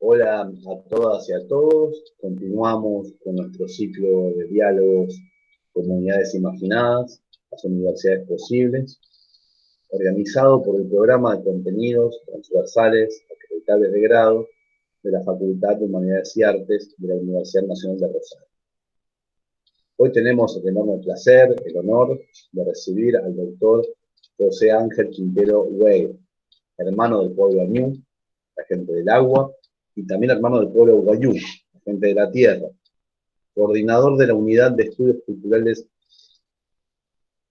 Hola a todas y a todos. Continuamos con nuestro ciclo de diálogos, comunidades imaginadas, las universidades posibles, organizado por el programa de contenidos transversales acreditables de grado de la Facultad de Humanidades y Artes de la Universidad Nacional de Rosario. Hoy tenemos el enorme placer, el honor de recibir al doctor José Ángel Quintero Weir, hermano del pueblo Añú, la gente del agua, y también hermano del pueblo Guayú, la gente de la tierra, coordinador de la Unidad de Estudios Culturales,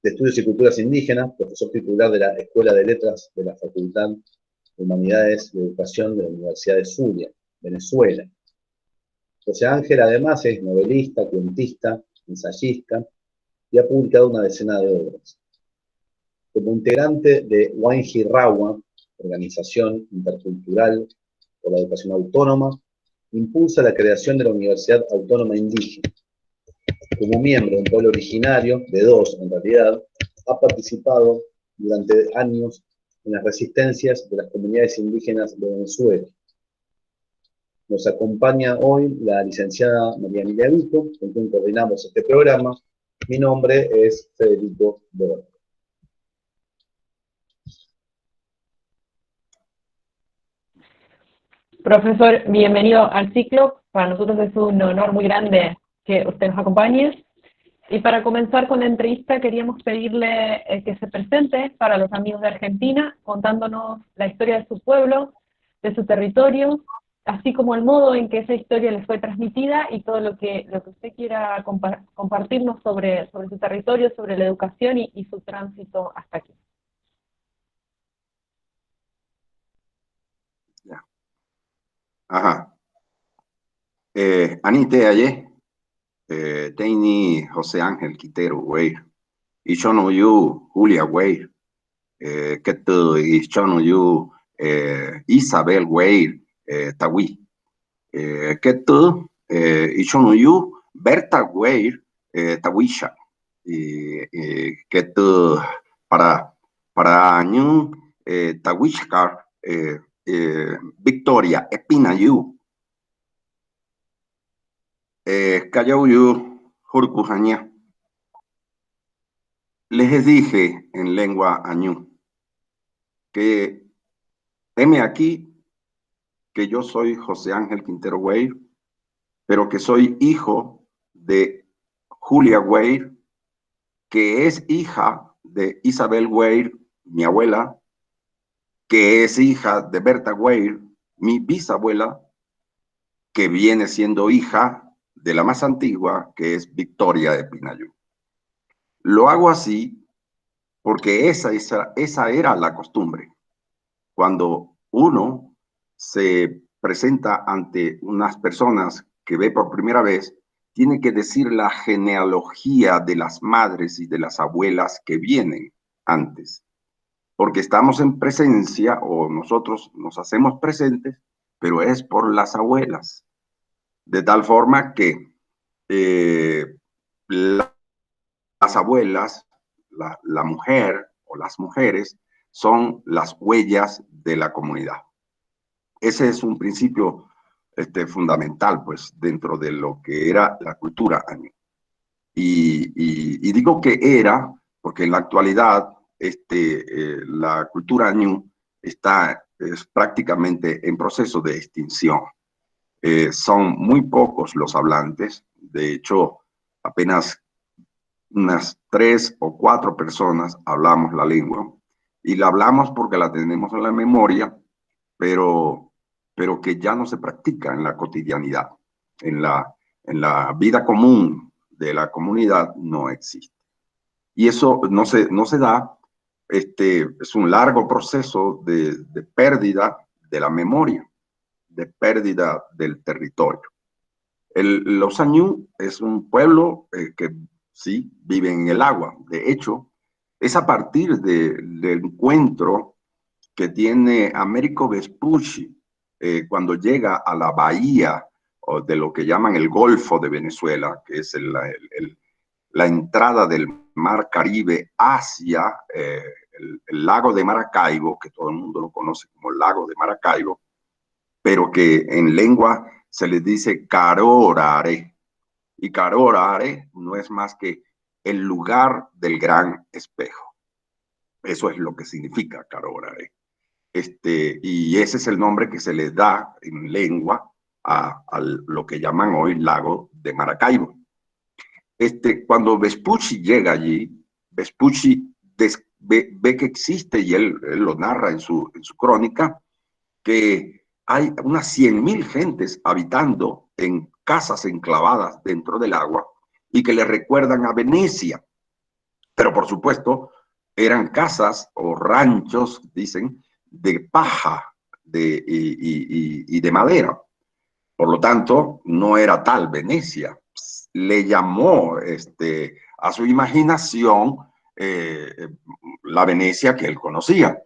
de Estudios y Culturas Indígenas, profesor titular de la Escuela de Letras de la Facultad de Humanidades y Educación de la Universidad de Zulia, Venezuela. José Ángel además es novelista, cuentista, ensayista y ha publicado una decena de obras. Como integrante de Huayna, organización intercultural por la educación autónoma, impulsa la creación de la Universidad Autónoma Indígena. Como miembro de un pueblo originario, de dos en realidad, ha participado durante años en las resistencias de las comunidades indígenas de Venezuela. Nos acompaña hoy la licenciada María Emilia Vico, con quien coordinamos este programa. Mi nombre es Federico Borges. Profesor, bienvenido al ciclo. Para nosotros es un honor muy grande que usted nos acompañe. Y para comenzar con la entrevista, queríamos pedirle que se presente para los amigos de Argentina, contándonos la historia de su pueblo, de su territorio, así como el modo en que esa historia les fue transmitida y todo lo que usted quiera compartirnos sobre su territorio, sobre la educación y su tránsito hasta aquí. Ya. Ajá. Anite aye, Teini José Ángel Quintero, güey. Y yo no yo, Julia, güey. Que tú, y yo no yo, Isabel, güey, Tawi. Que tú, y yo no yo, Berta, güey, Tawisha. Que tú, para año, Tawishkar, Victoria, Espinayu. Callauyu, Jurcujaña. Les dije en lengua añú que heme aquí que yo soy José Ángel Quintero Weir, pero que soy hijo de Julia Weir, que es hija de Isabel Weir, mi abuela, que es hija de Berta Weir, mi bisabuela, que viene siendo hija de la más antigua, que es Victoria de Pinayú. Lo hago así porque esa era la costumbre. Cuando uno se presenta ante unas personas que ve por primera vez, tiene que decir la genealogía de las madres y de las abuelas que vienen antes. Porque estamos en presencia, o nosotros nos hacemos presentes, pero es por las abuelas. De tal forma que las abuelas, la mujer o las mujeres son las huellas de la comunidad. Ese es un principio fundamental, pues, dentro de lo que era la cultura añú. Y digo que era, porque en la actualidad la cultura añú está prácticamente en proceso de extinción. Son muy pocos los hablantes, de hecho, apenas unas 3 o 4 personas hablamos la lengua, y la hablamos porque la tenemos en la memoria, pero que ya no se practica en la cotidianidad, en la vida común de la comunidad no existe. Y eso no se da, es un largo proceso de pérdida de la memoria, de pérdida del territorio. Los añú es un pueblo que sí vive en el agua. De hecho, es a partir del encuentro que tiene Américo Vespucci cuando llega a la bahía o de lo que llaman el Golfo de Venezuela, que es la entrada del Mar Caribe hacia el lago de Maracaibo, que todo el mundo lo conoce como el lago de Maracaibo. pero que en lengua se les dice Karorare. Y Karorare no es más que el lugar del gran espejo. Eso es lo que significa Karorare. Y ese es el nombre que se le da en lengua a lo que llaman hoy lago de Maracaibo. Cuando Vespucci llega allí, Vespucci ve que existe, y él lo narra en su crónica, que hay unas 100.000 gentes habitando en casas enclavadas dentro del agua y que le recuerdan a Venecia. Pero por supuesto, eran casas o ranchos, dicen, de paja y de madera. Por lo tanto, no era tal Venecia. Le llamó a su imaginación la Venecia que él conocía,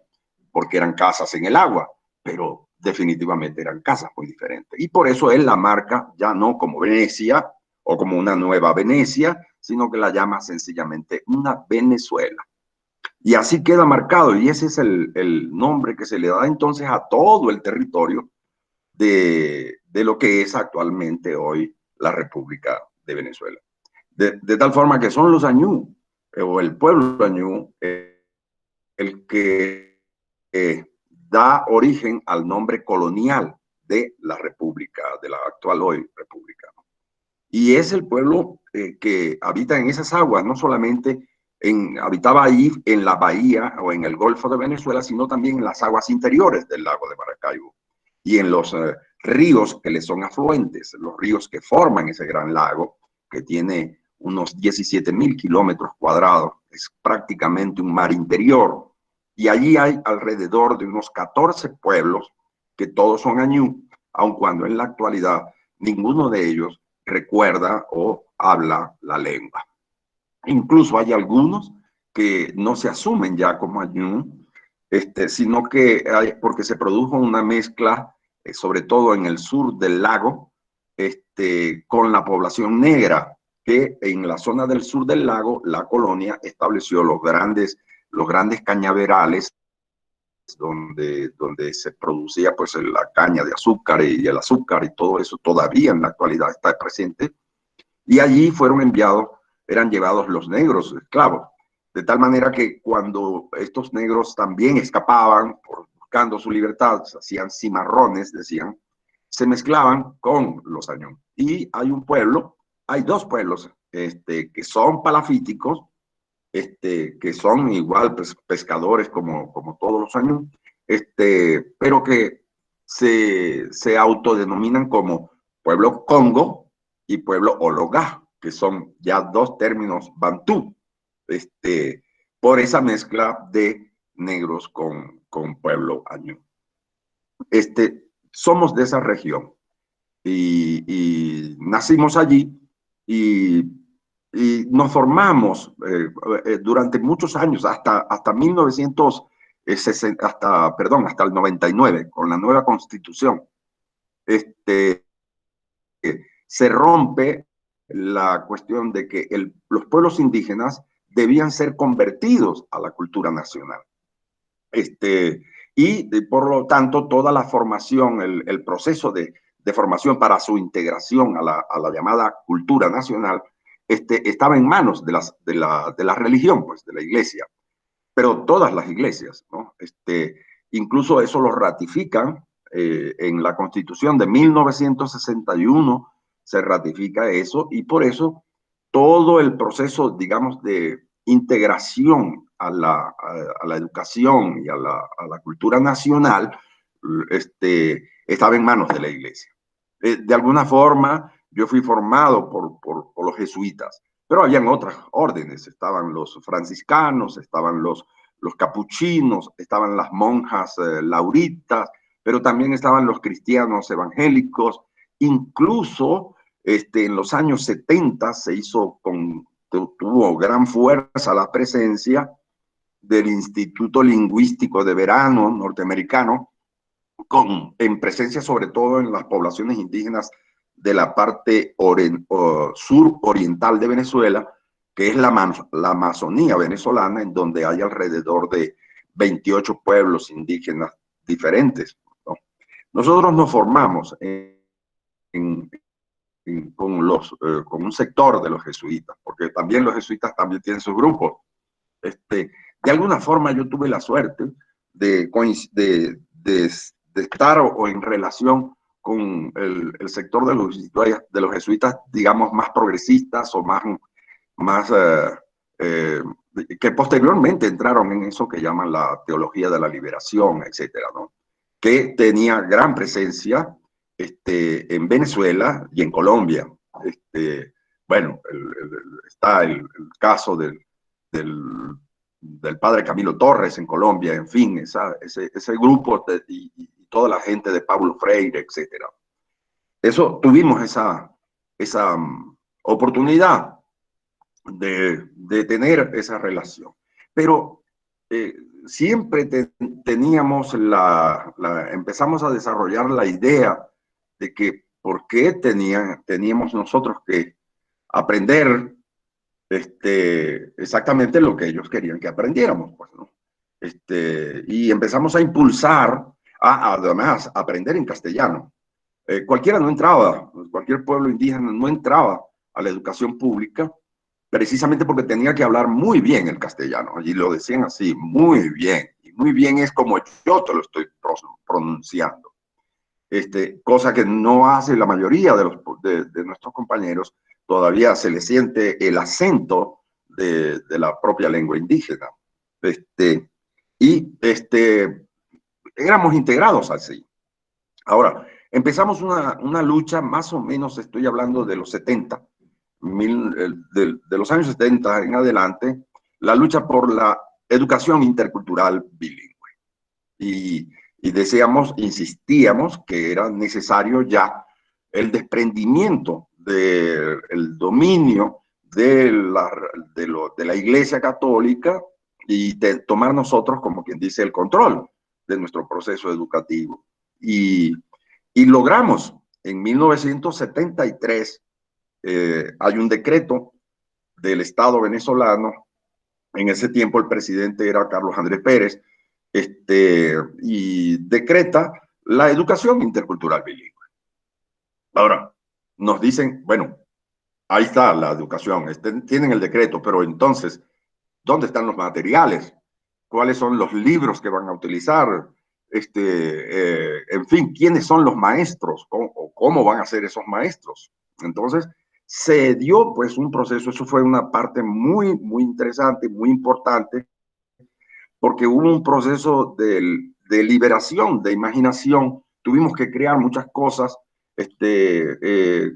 porque eran casas en el agua, pero definitivamente eran casas muy diferentes. Y por eso él la marca ya no como Venecia o como una nueva Venecia, sino que la llama sencillamente una Venezuela. Y así queda marcado, y ese es el nombre que se le da entonces a todo el territorio de lo que es actualmente hoy la República de Venezuela. De tal forma que son los añú, o el pueblo añú, el que da origen al nombre colonial de la República, de la actual hoy República. Y es el pueblo que habita en esas aguas, no solamente habitaba ahí en la bahía o en el Golfo de Venezuela, sino también en las aguas interiores del lago de Maracaibo y en los ríos que le son afluentes, los ríos que forman ese gran lago, que tiene unos 17.000 kilómetros cuadrados, es prácticamente un mar interior, y allí hay alrededor de unos 14 pueblos que todos son añú, aun cuando en la actualidad ninguno de ellos recuerda o habla la lengua. Incluso hay algunos que no se asumen ya como añú, sino que porque se produjo una mezcla, sobre todo en el sur del lago, con la población negra, que en la zona del sur del lago, la colonia estableció los grandes cañaverales donde se producía pues la caña de azúcar y el azúcar y todo eso todavía en la actualidad está presente. Y allí eran llevados los negros esclavos, de tal manera que cuando estos negros también escapaban buscando su libertad, se hacían cimarrones, decían, se mezclaban con los añú. Y hay dos pueblos que son palafíticos, que son igual pescadores como todos los añú, pero que se autodenominan como pueblo Congo y pueblo Ologá, que son ya dos términos bantú, por esa mezcla de negros con pueblo añú. Somos de esa región y nacimos allí y nos formamos durante muchos años, hasta 1960, hasta el 99, con la nueva constitución. Se rompe la cuestión de que los pueblos indígenas debían ser convertidos a la cultura nacional. Y por lo tanto, toda la formación, el proceso de formación para su integración a la llamada cultura nacional, estaba en manos de la religión, pues, de la iglesia. Pero todas las iglesias, ¿no? Incluso eso lo ratifican en la Constitución de 1961, se ratifica eso, y por eso todo el proceso, digamos, de integración a la educación y a la cultura nacional estaba en manos de la iglesia. De alguna forma, yo fui formado por los jesuitas, pero habían otras órdenes, estaban los franciscanos, estaban los capuchinos, estaban las monjas lauritas, pero también estaban los cristianos evangélicos. Incluso en los años 70 tuvo gran fuerza la presencia del Instituto Lingüístico de Verano norteamericano, en presencia sobre todo en las poblaciones indígenas de la parte sur oriental de Venezuela, que es la Amazonía venezolana, en donde hay alrededor de 28 pueblos indígenas diferentes, ¿no? nosotros nos formamos con un sector de los jesuitas, porque también los jesuitas también tienen sus grupos. De alguna forma yo tuve la suerte de estar o en relación con el sector de los jesuitas, digamos, más progresistas o más que posteriormente entraron en eso que llaman la teología de la liberación, etcétera, ¿no? Que tenía gran presencia en Venezuela y en Colombia. Bueno, está el caso del padre Camilo Torres en Colombia, en fin, ese grupo y toda la gente de Pablo Freire, etcétera. Tuvimos esa oportunidad de tener esa relación. Pero siempre teníamos empezamos a desarrollar la idea de que por qué teníamos nosotros que aprender exactamente lo que ellos querían que aprendiéramos, pues, ¿no? Y empezamos a impulsar, además, a aprender en castellano. Cualquiera no entraba, cualquier pueblo indígena no entraba a la educación pública, precisamente porque tenía que hablar muy bien el castellano, y lo decían así, muy bien, y muy bien es como yo te lo estoy pronunciando. Cosa que no hace la mayoría de nuestros compañeros, todavía se le siente el acento de la propia lengua indígena. Éramos integrados así. Ahora, empezamos una lucha, más o menos estoy hablando de los 70, de los años 70 en adelante, la lucha por la educación intercultural bilingüe. Y insistíamos que era necesario ya el desprendimiento del dominio de la Iglesia Católica y tomar nosotros, como quien dice, el control de nuestro proceso educativo. Y logramos, en 1973, hay un decreto del Estado venezolano. En ese tiempo el presidente era Carlos Andrés Pérez, y decreta la educación intercultural bilingüe. Ahora, nos dicen, bueno, ahí está la educación, tienen el decreto, pero entonces, ¿dónde están los materiales? ¿Cuáles son los libros que van a utilizar? En fin, ¿quiénes son los maestros? ¿Cómo van a ser esos maestros? Entonces, se dio pues un proceso, eso fue una parte muy, muy interesante, muy importante, porque hubo un proceso de liberación, de imaginación. Tuvimos que crear muchas cosas,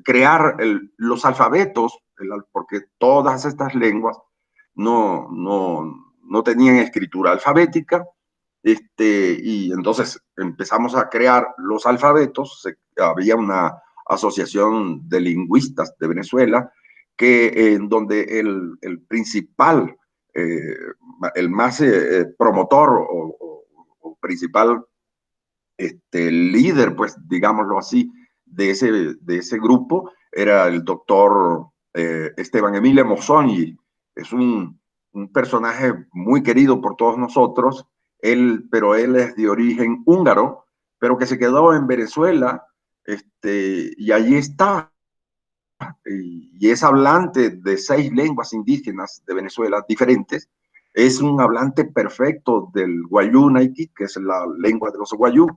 crear los alfabetos, porque todas estas lenguas no tenían escritura alfabética, y entonces empezamos a crear los alfabetos. Había una asociación de lingüistas de Venezuela en donde el principal, el más promotor o principal líder, pues digámoslo así, de ese grupo era el doctor Esteban Emilio Mozzoni. Es un personaje muy querido por todos nosotros, pero él es de origen húngaro, pero que se quedó en Venezuela, y allí está, y es hablante de 6 lenguas indígenas de Venezuela diferentes. Es un hablante perfecto del guayú naikí, que es la lengua de los guayú,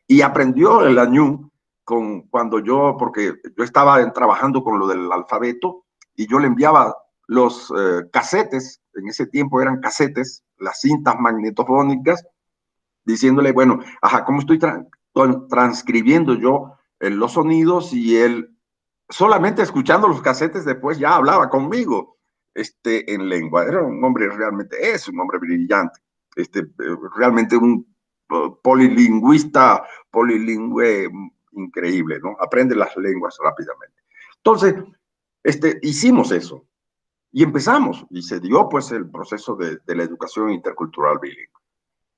y aprendió el añú porque yo estaba trabajando con lo del alfabeto, y yo le enviaba los casetes, en ese tiempo eran casetes, las cintas magnetofónicas, diciéndole, bueno, ¿cómo estoy transcribiendo yo los sonidos? Y él, solamente escuchando los casetes, después ya hablaba conmigo en lengua. Era un hombre, realmente es un hombre brillante, realmente un polilingüe increíble, ¿no? Aprende las lenguas rápidamente. Entonces, hicimos eso y empezamos, y se dio pues el proceso de la educación intercultural bilingüe.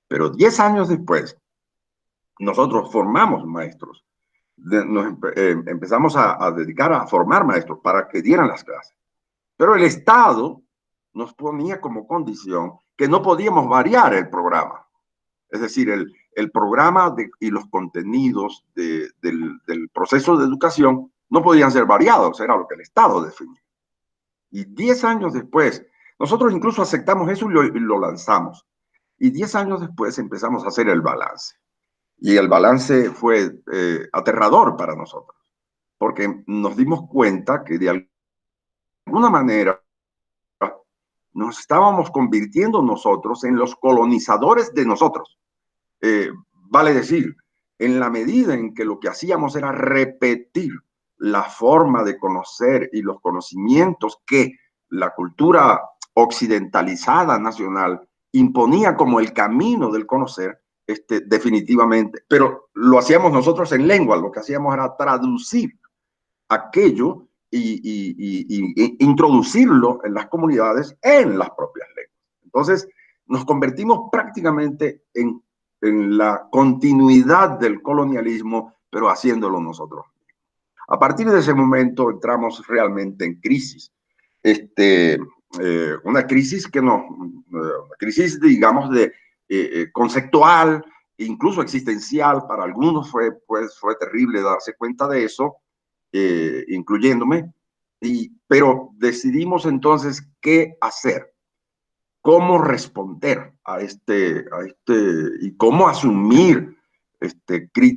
Pero 10 años después, nosotros formamos maestros. Empezamos a dedicar a formar maestros para que dieran las clases. Pero el Estado nos ponía como condición que no podíamos variar el programa. Es decir, el programa y los contenidos del proceso de educación no podían ser variados, era lo que el Estado definía. Y 10 años después, nosotros incluso aceptamos eso y lo lanzamos. Y 10 años después empezamos a hacer el balance. Y el balance fue aterrador para nosotros, porque nos dimos cuenta que de alguna manera nos estábamos convirtiendo nosotros en los colonizadores de nosotros. Vale decir, en la medida en que lo que hacíamos era repetir la forma de conocer y los conocimientos que la cultura occidentalizada nacional imponía como el camino del conocer, definitivamente, pero lo hacíamos nosotros en lengua, lo que hacíamos era traducir aquello y introducirlo en las comunidades en las propias lenguas. Entonces, nos convertimos prácticamente en la continuidad del colonialismo, pero haciéndolo nosotros. A partir de ese momento entramos realmente en crisis. Una crisis una crisis, digamos, conceptual, incluso existencial. Para algunos fue terrible darse cuenta de eso, incluyéndome, pero decidimos entonces qué hacer, cómo responder a y cómo asumir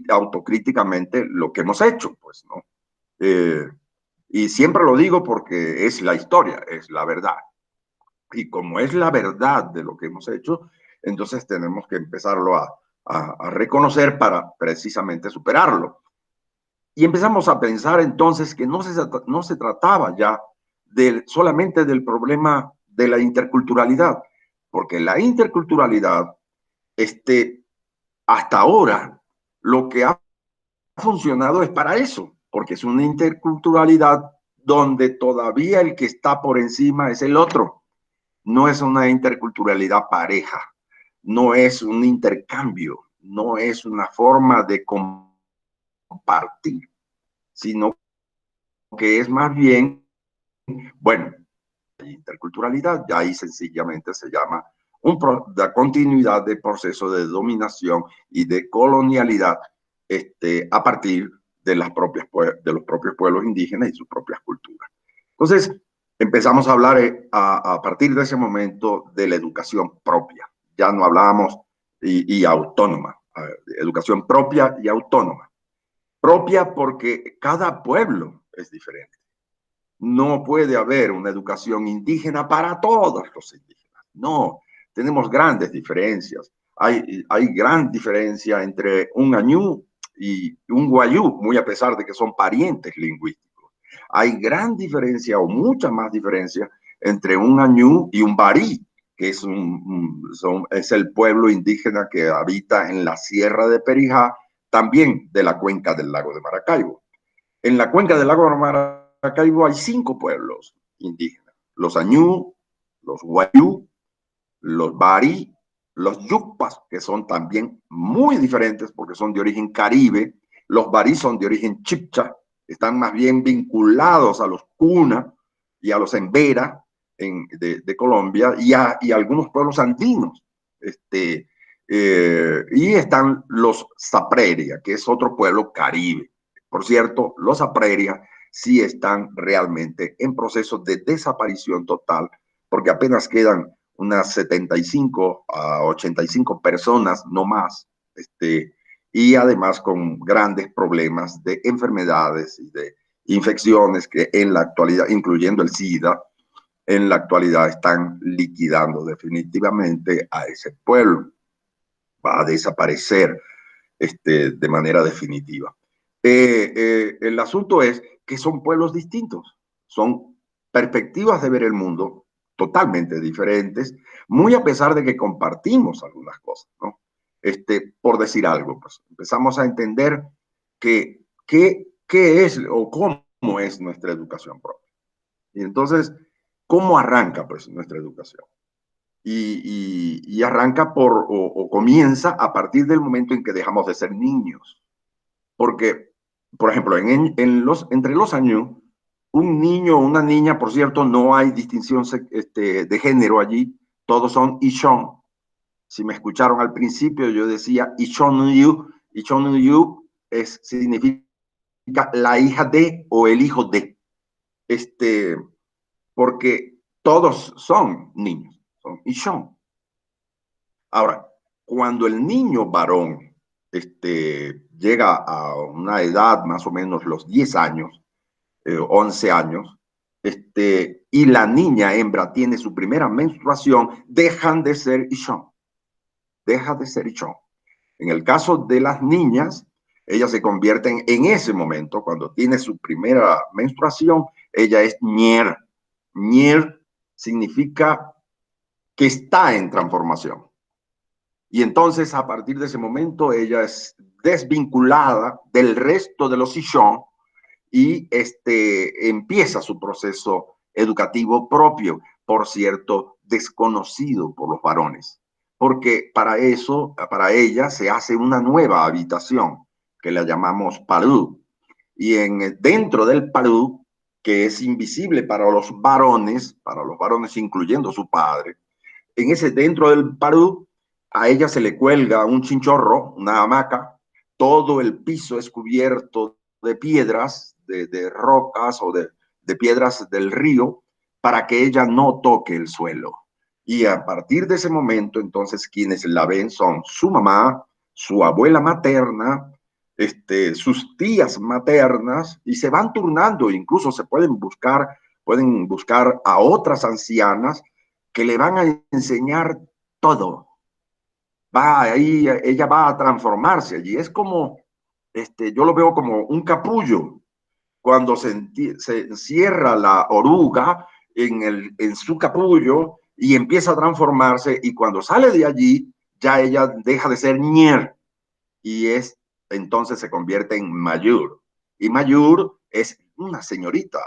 autocríticamente lo que hemos hecho, pues, ¿no? Y siempre lo digo porque es la historia, es la verdad. Y como es la verdad de lo que hemos hecho, entonces tenemos que empezarlo a reconocer para precisamente superarlo. Y empezamos a pensar entonces que no se trataba ya solamente del problema de la interculturalidad, porque la interculturalidad, hasta ahora, lo que ha funcionado es para eso, porque es una interculturalidad donde todavía el que está por encima es el otro. No es una interculturalidad pareja, no es un intercambio, no es una forma de compartir, sino que es más bien, bueno, interculturalidad, ya ahí sencillamente se llama la continuidad del proceso de dominación y de colonialidad a partir de los propios pueblos indígenas y sus propias culturas. Entonces, empezamos a hablar a partir de ese momento de la educación propia. Ya no hablábamos y autónoma, educación propia y autónoma. Propia porque cada pueblo es diferente. No puede haber una educación indígena para todos los indígenas. No, tenemos grandes diferencias. Hay gran diferencia entre un añú y un guayú, muy a pesar de que son parientes lingüísticos. Hay gran diferencia o mucha más diferencia entre un añú y un barí, que es el pueblo indígena que habita en la Sierra de Perijá, también de la cuenca del lago de Maracaibo. En la cuenca del lago de Maracaibo hay 5 pueblos indígenas: los añú, los guayú, los barí, los yucpas, que son también muy diferentes porque son de origen caribe. Los barí son de origen chipcha, están más bien vinculados a los cuna y a los embera de Colombia y algunos pueblos andinos. Y están los zapreria, que es otro pueblo caribe. Por cierto, los zapreria sí están realmente en proceso de desaparición total, porque apenas quedan unas 75 a 85 personas, no más, y además con grandes problemas de enfermedades y de infecciones que en la actualidad, incluyendo el SIDA, en la actualidad están liquidando definitivamente a ese pueblo. Va a desaparecer de manera definitiva. El asunto es que son pueblos distintos, son perspectivas de ver el mundo totalmente diferentes, muy a pesar de que compartimos algunas cosas, ¿no? Por decir algo, pues empezamos a entender qué es o cómo es nuestra educación propia. Y entonces, ¿cómo arranca pues nuestra educación? Y arranca o comienza a partir del momento en que dejamos de ser niños. Porque, por ejemplo, entre los años, un niño o una niña, por cierto, no hay distinción de género allí, todos son Ishon, Si me escucharon al principio, yo decía Ishon-yu. Ishon-yu significa la hija de o el hijo de. Porque todos son niños, son Ishon. Ahora, cuando el niño varón llega a una edad más o menos los 10 años, 11 años, y la niña hembra tiene su primera menstruación, dejan de ser Ishon. Deja de ser Ishon. En el caso de las niñas, ellas se convierten en ese momento, cuando tiene su primera menstruación, ella es Nyer. Nyer significa que está en transformación. Y entonces, a partir de ese momento, ella es desvinculada del resto de los Ishon y empieza su proceso educativo propio, por cierto, desconocido por los varones. Porque para eso, para ella, se hace una nueva habitación, que la llamamos Parú. Y dentro del Parú, que es invisible para los varones incluyendo su padre, dentro del Parú, a ella se le cuelga un chinchorro, una hamaca, todo el piso es cubierto de piedras, de rocas o de piedras del río, para que ella no toque el suelo. Y a partir de ese momento, entonces, quienes la ven son su mamá, su abuela materna, sus tías maternas, y se van turnando, incluso se pueden buscar a otras ancianas que le van a enseñar todo. Ella va a transformarse allí. Es como, yo lo veo como un capullo, cuando se encierra la oruga en su capullo y empieza a transformarse, y cuando sale de allí, ya ella deja de ser Nyer, y entonces se convierte en Mayur. Y Mayur es una señorita,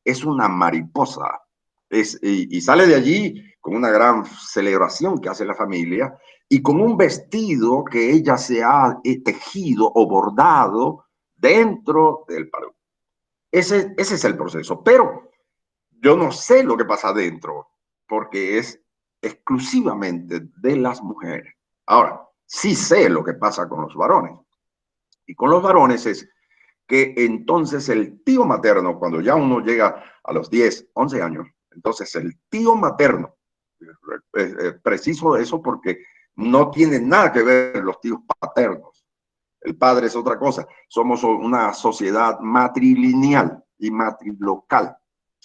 es una mariposa, y sale de allí con una gran celebración que hace la familia, y con un vestido que ella se ha tejido o bordado dentro del Parú. Ese es el proceso, pero yo no sé lo que pasa adentro, porque es exclusivamente de las mujeres. Ahora, sí sé lo que pasa con los varones. Y con los varones es que entonces el tío materno, cuando ya uno llega a los 10, 11 años, entonces el tío materno, preciso eso porque no tiene nada que ver los tíos paternos. El padre es otra cosa. Somos una sociedad matrilineal y matrilocal.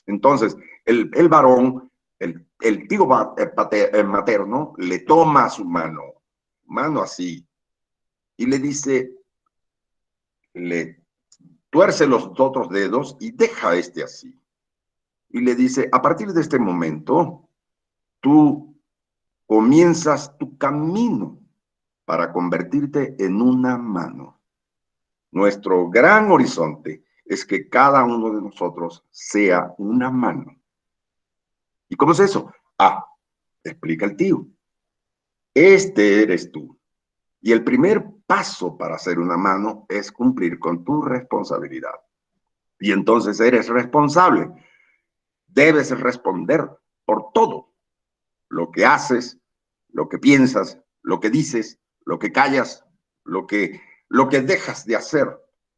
Entonces, el varón, el tío materno, le toma su mano así, y le dice, le tuerce los otros dedos y deja así. Y le dice, a partir de este momento, tú comienzas tu camino para convertirte en una mano. Nuestro gran horizonte es que cada uno de nosotros sea una mano. ¿Y cómo es eso? Explica el tío. Eres tú. Y el primer paso para ser una mano es cumplir con tu responsabilidad. Y entonces eres responsable. Debes responder por todo. Lo que haces, lo que piensas, lo que dices, lo que callas, lo que dejas de hacer.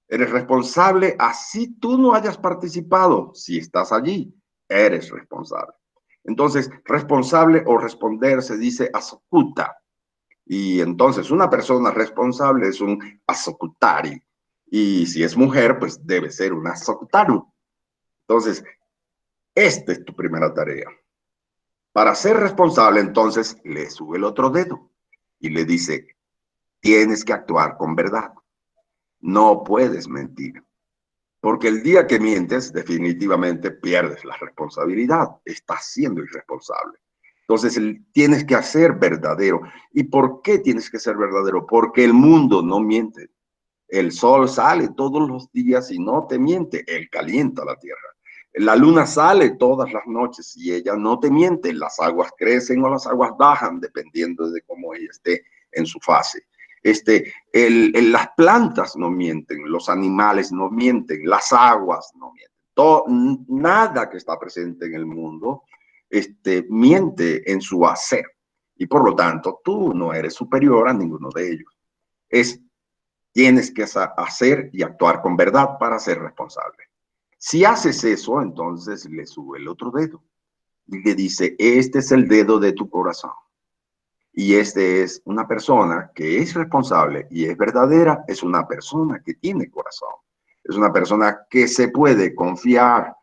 Eres responsable así tú no hayas participado. Si estás allí, eres responsable. Entonces, responsable o responder se dice asokuta. Y entonces una persona responsable es un asokutari. Y si es mujer, pues debe ser una asokutaru. Entonces, esta es tu primera tarea. Para ser responsable, entonces, le sube el otro dedo y le dice, tienes que actuar con verdad. No puedes mentir. Porque el día que mientes, definitivamente pierdes la responsabilidad. Estás siendo irresponsable. Entonces, tienes que ser verdadero. ¿Y por qué tienes que ser verdadero? Porque el mundo no miente. El sol sale todos los días y no te miente. Él calienta la tierra. La luna sale todas las noches y ella no te miente. Las aguas crecen o las aguas bajan, dependiendo de cómo ella esté en su fase. Las plantas no mienten, los animales no mienten, las aguas no mienten. Nada que está presente en el mundo miente en su hacer. y por lo tanto tú no eres superior a ninguno de ellos. Tienes que hacer y actuar con verdad para ser responsable. Si haces eso, entonces le sube el otro dedo y le dice, este es el dedo de tu corazón. Y este es una persona que es responsable y es verdadera, es una persona que tiene corazón. Es una persona que se puede confiar.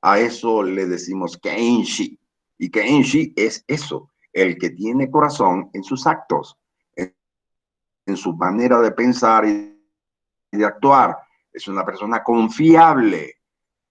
A eso le decimos Keishi. Y Keishi es eso, el que tiene corazón en sus actos, en su manera de pensar y de actuar. Es una persona confiable.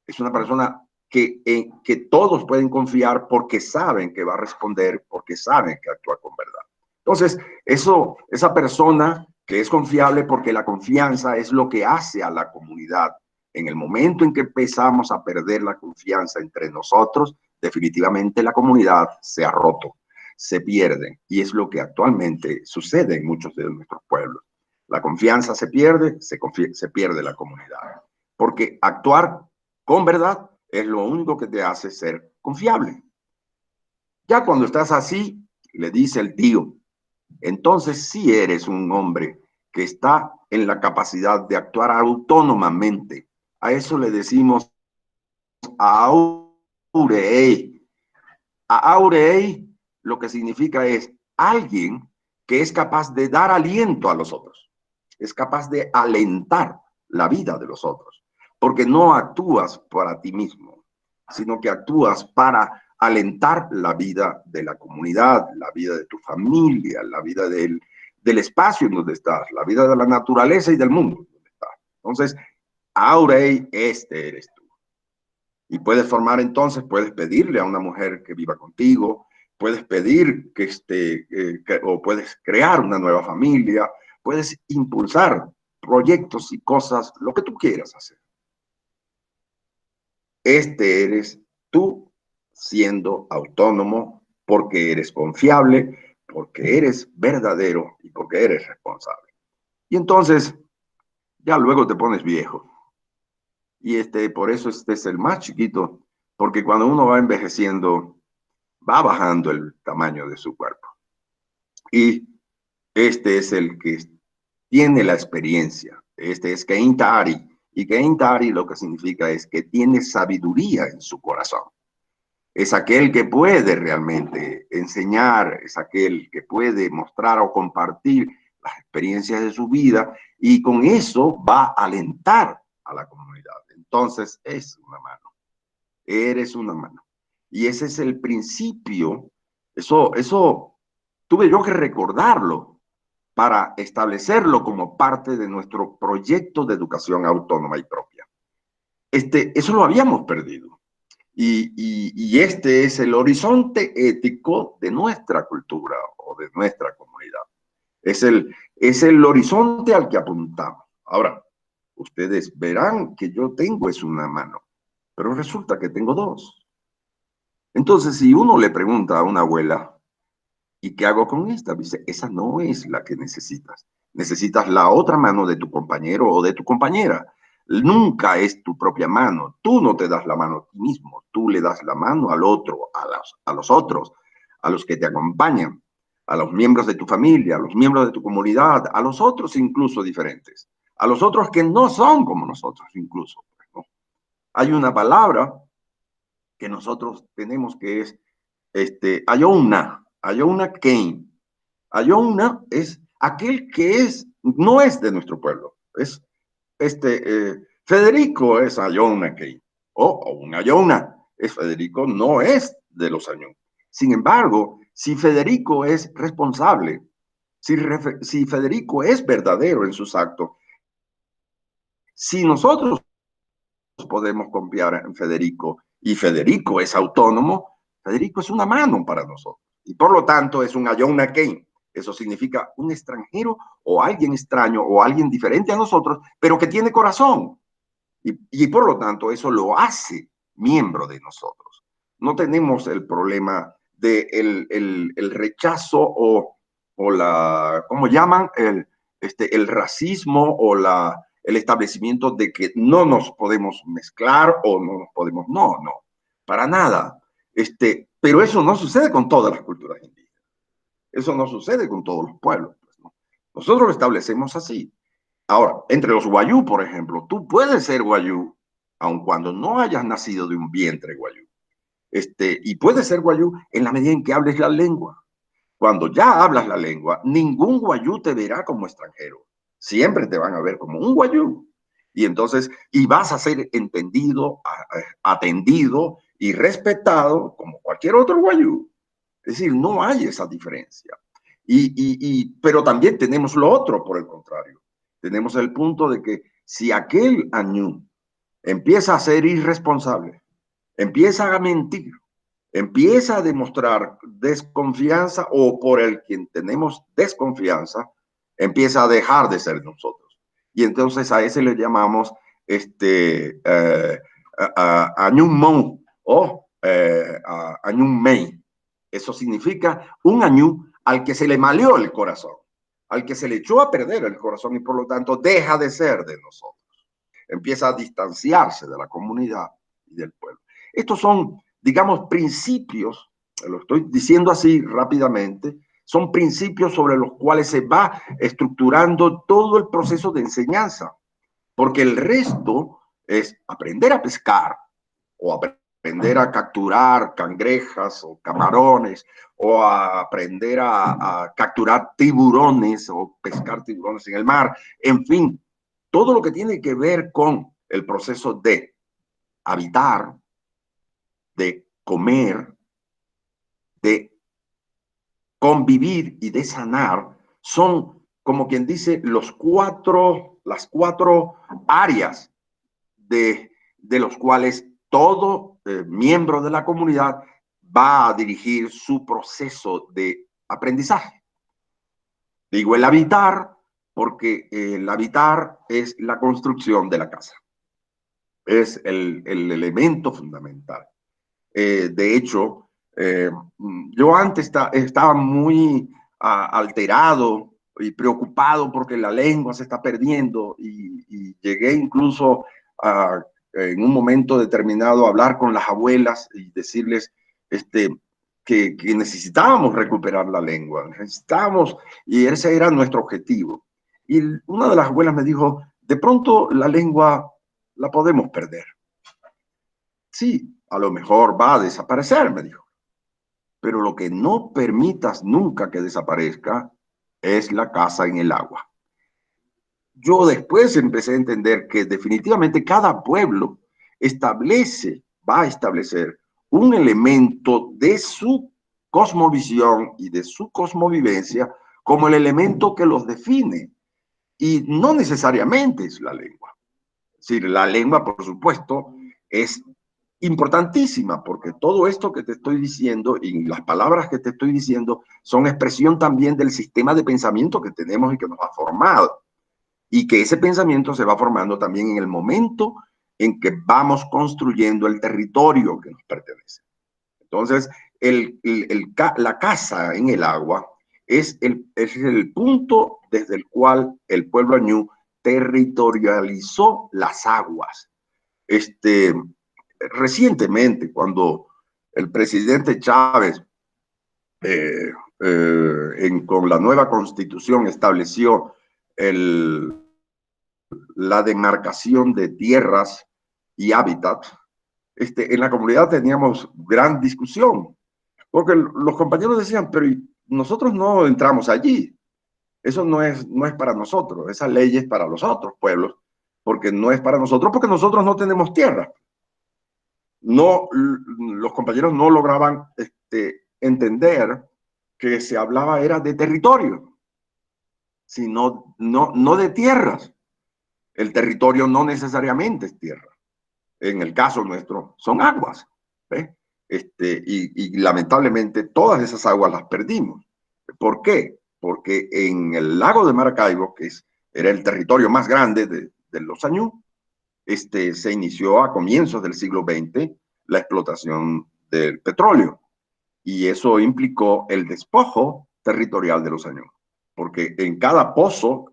Es una persona que todos pueden confiar porque saben que va a responder, porque saben que actúa con verdad. Entonces, esa persona que es confiable, porque la confianza es lo que hace a la comunidad. En el momento en que empezamos a perder la confianza entre nosotros, definitivamente la comunidad se ha roto, se pierde. Y es lo que actualmente sucede en muchos de nuestros pueblos. La confianza se pierde, se pierde la comunidad. Porque actuar con verdad es lo único que te hace ser confiable. Ya cuando estás así, le dice el tío, entonces sí eres un hombre que está en la capacidad de actuar autónomamente. A eso le decimos aurei. A aurei lo que significa es alguien que es capaz de dar aliento a los otros. Es capaz de alentar la vida de los otros. Porque no actúas para ti mismo, sino que actúas para alentar la vida de la comunidad, la vida de tu familia, la vida del espacio en donde estás, la vida de la naturaleza y del mundo en donde estás. Entonces, aurei, este eres tú. Y puedes formar entonces, puedes pedirle a una mujer que viva contigo, puedes pedir o puedes crear una nueva familia, puedes impulsar proyectos y cosas, lo que tú quieras hacer. Este eres tú siendo autónomo porque eres confiable, porque eres verdadero y porque eres responsable. Y entonces, ya luego te pones viejo. Y por eso este es el más chiquito, porque cuando uno va envejeciendo, va bajando el tamaño de su cuerpo. Y este es el que tiene la experiencia. Este es Keintari. Y Keintari lo que significa es que tiene sabiduría en su corazón. Es aquel que puede realmente enseñar, es aquel que puede mostrar o compartir las experiencias de su vida y con eso va a alentar a la comunidad. Entonces es una mano, eres una mano. Y ese es el principio, eso tuve yo que recordarlo para establecerlo como parte de nuestro proyecto de educación autónoma y propia. Eso lo habíamos perdido. Y este es el horizonte ético de nuestra cultura o de nuestra comunidad. Es el horizonte al que apuntamos. Ahora, ustedes verán que yo tengo es una mano, pero resulta que tengo dos. Entonces, si uno le pregunta a una abuela, ¿y qué hago con esta? Dice, esa no es la que necesitas. Necesitas la otra mano de tu compañero o de tu compañera. Nunca es tu propia mano. Tú no te das la mano a ti mismo. Tú le das la mano al otro, a los otros, a los que te acompañan, a los miembros de tu familia, a los miembros de tu comunidad, a los otros incluso diferentes, a los otros que no son como nosotros incluso, ¿no? Hay una palabra que nosotros tenemos que es Ayona Kane. Ayona es aquel que no es de nuestro pueblo. Federico es Ayona Kane. O un Ayona es Federico, no es de los Ayón. Sin embargo, si Federico es responsable, si Federico es verdadero en sus actos, si nosotros podemos confiar en Federico y Federico es autónomo, Federico es una mano para nosotros. Y por lo tanto es un Ayona Kane. Eso significa un extranjero o alguien extraño o alguien diferente a nosotros, pero que tiene corazón. Y por lo tanto eso lo hace miembro de nosotros. No tenemos el problema de el rechazo o ¿cómo llaman? El racismo o el establecimiento de que no nos podemos mezclar o no nos podemos, no, para nada. Pero eso no sucede con todas las culturas indígenas. Eso no sucede con todos los pueblos, pues, ¿no? Nosotros lo establecemos así. Ahora, entre los guayú, por ejemplo, tú puedes ser guayú, aun cuando no hayas nacido de un vientre guayú. Y puedes ser guayú en la medida en que hables la lengua. Cuando ya hablas la lengua, ningún guayú te verá como extranjero. Siempre te van a ver como un guayú. Y entonces, y vas a ser entendido, atendido y respetado como cualquier otro guayú. Es decir, no hay esa diferencia. Pero también tenemos lo otro, por el contrario. Tenemos el punto de que si aquel añú empieza a ser irresponsable, empieza a mentir, empieza a demostrar desconfianza o por el quien tenemos desconfianza, empieza a dejar de ser nosotros. Y entonces a ese le llamamos añún mon o añún mei. Eso significa un añú al que se le maleó el corazón, al que se le echó a perder el corazón y por lo tanto deja de ser de nosotros. Empieza a distanciarse de la comunidad y del pueblo. Estos son, digamos, principios, lo estoy diciendo así rápidamente, son principios sobre los cuales se va estructurando todo el proceso de enseñanza, porque el resto es aprender a pescar o aprender a capturar cangrejas o camarones o a aprender a capturar tiburones o pescar tiburones en el mar, en fin, todo lo que tiene que ver con el proceso de habitar, de comer, de convivir y de sanar, son, como quien dice, las cuatro áreas de los cuales todo miembro de la comunidad va a dirigir su proceso de aprendizaje. Digo el habitar, porque el habitar es la construcción de la casa. Es el elemento fundamental. De hecho, yo antes estaba muy alterado y preocupado porque la lengua se está perdiendo y llegué incluso en un momento determinado a hablar con las abuelas y decirles que necesitábamos recuperar la lengua, necesitábamos, y ese era nuestro objetivo. Y una de las abuelas me dijo, de pronto la lengua la podemos perder. Sí, a lo mejor va a desaparecer, me dijo. Pero lo que no permitas nunca que desaparezca es la casa en el agua. Yo después empecé a entender que definitivamente cada pueblo va a establecer un elemento de su cosmovisión y de su cosmovivencia como el elemento que los define. Y no necesariamente es la lengua. Es decir, la lengua, por supuesto, es importantísima, porque todo esto que te estoy diciendo y las palabras que te estoy diciendo son expresión también del sistema de pensamiento que tenemos y que nos ha formado. Y que ese pensamiento se va formando también en el momento en que vamos construyendo el territorio que nos pertenece. Entonces, la casa en el agua es el punto desde el cual el pueblo añú territorializó las aguas. Recientemente, cuando el presidente Chávez, con la nueva constitución, estableció la demarcación de tierras y hábitat, en la comunidad teníamos gran discusión, porque los compañeros decían, pero nosotros no entramos allí, eso no es para nosotros, esa ley es para los otros pueblos, porque no es para nosotros, porque nosotros no tenemos tierra. No, los compañeros no lograban entender que se hablaba era de territorio, sino no de tierras. El territorio no necesariamente es tierra. En el caso nuestro son aguas. Y lamentablemente todas esas aguas las perdimos. ¿Por qué? Porque en el lago de Maracaibo, que era el territorio más grande de los añú, se inició a comienzos del siglo XX la explotación del petróleo. Y eso implicó el despojo territorial de los añú. Porque en cada pozo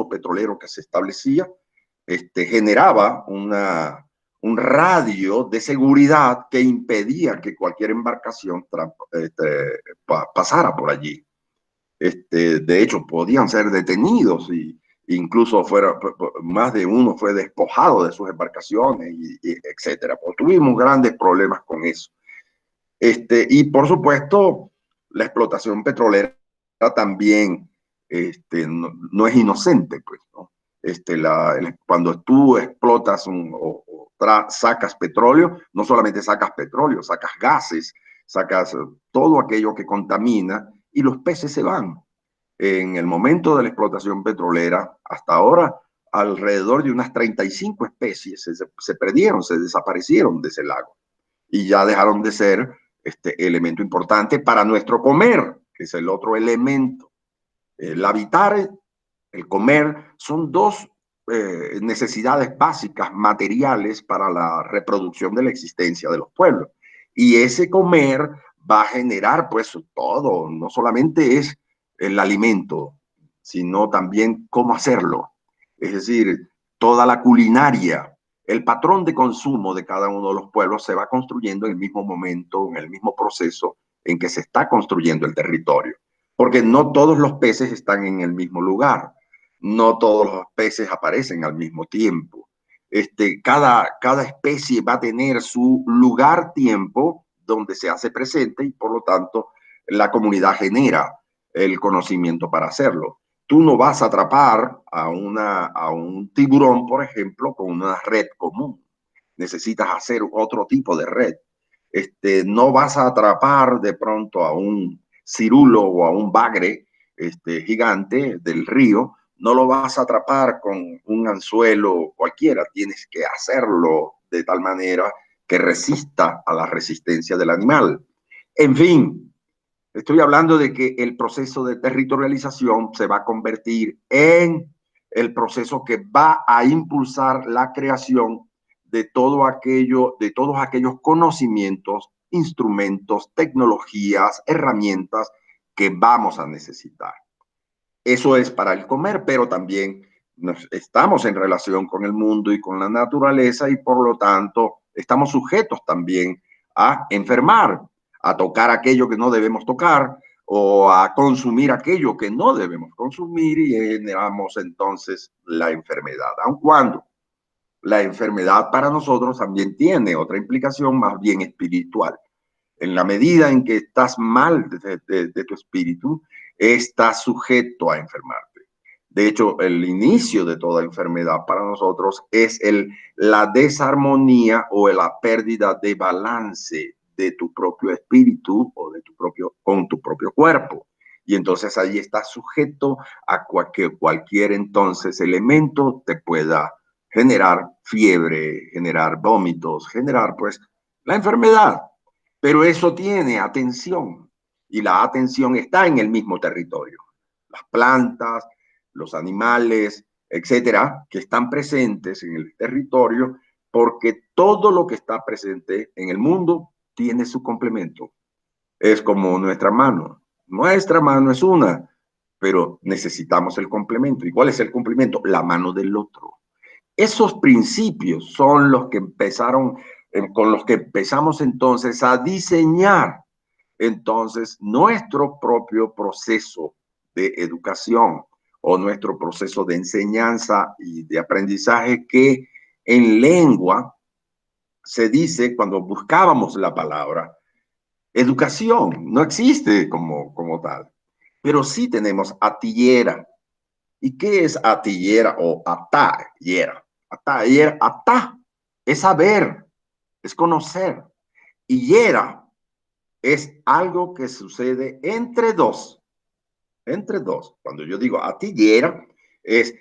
petrolero que se establecía, generaba un radio de seguridad que impedía que cualquier embarcación pasara por allí. De hecho, podían ser detenidos y incluso más de uno fue despojado de sus embarcaciones, etcétera. Pues tuvimos grandes problemas con eso. Y por supuesto, la explotación petrolera también no es inocente, pues, ¿no? Cuando tú explotas sacas petróleo, no solamente sacas petróleo, sacas gases, sacas todo aquello que contamina y los peces se van. En el momento de la explotación petrolera, hasta ahora, alrededor de unas 35 especies se perdieron, se desaparecieron de ese lago y ya dejaron de ser este elemento importante para nuestro comer, que es el otro elemento. El habitar, el comer, son dos necesidades básicas materiales para la reproducción de la existencia de los pueblos. Y ese comer va a generar pues todo, no solamente es el alimento, sino también cómo hacerlo. Es decir, toda la culinaria, el patrón de consumo de cada uno de los pueblos se va construyendo en el mismo momento, en el mismo proceso en que se está construyendo el territorio. Porque no todos los peces están en el mismo lugar, no todos los peces aparecen al mismo tiempo. Cada especie va a tener su lugar-tiempo donde se hace presente y por lo tanto la comunidad genera el conocimiento para hacerlo. Tú no vas a atrapar a un tiburón, por ejemplo, con una red común. Necesitas hacer otro tipo de red. No vas a atrapar de pronto a un cirulo o a un bagre gigante del río, no lo vas a atrapar con un anzuelo cualquiera, tienes que hacerlo de tal manera que resista a la resistencia del animal. En fin, estoy hablando de que el proceso de territorialización se va a convertir en el proceso que va a impulsar la creación de todos aquellos conocimientos, instrumentos, tecnologías, herramientas que vamos a necesitar. Eso es para el comer, pero también estamos en relación con el mundo y con la naturaleza y por lo tanto estamos sujetos también a enfermar, a tocar aquello que no debemos tocar o a consumir aquello que no debemos consumir y generamos entonces la enfermedad. Aun cuando la enfermedad para nosotros también tiene otra implicación más bien espiritual. En la medida en que estás mal de tu espíritu, estás sujeto a enfermarte. De hecho, el inicio de toda enfermedad para nosotros es la desarmonía o la pérdida de balance de tu propio espíritu o con tu propio cuerpo. Y entonces ahí estás sujeto a que cualquier entonces elemento te pueda generar fiebre, generar vómitos, generar pues la enfermedad. Pero eso tiene atención y la atención está en el mismo territorio. Las plantas, los animales, etcétera, que están presentes en el territorio porque todo lo que está presente en el mundo tiene su complemento. Es como nuestra mano. Nuestra mano es una, pero necesitamos el complemento. ¿Y cuál es el complemento? La mano del otro. Esos principios son los que con los que empezamos entonces a diseñar entonces nuestro propio proceso de educación o nuestro proceso de enseñanza y de aprendizaje que en lengua se dice cuando buscábamos la palabra educación, no existe como tal, pero sí tenemos atillera. ¿Y qué es atillera o atallera? Atá es saber, es conocer. Y yera es algo que sucede entre dos. Entre dos. Cuando yo digo atillera, es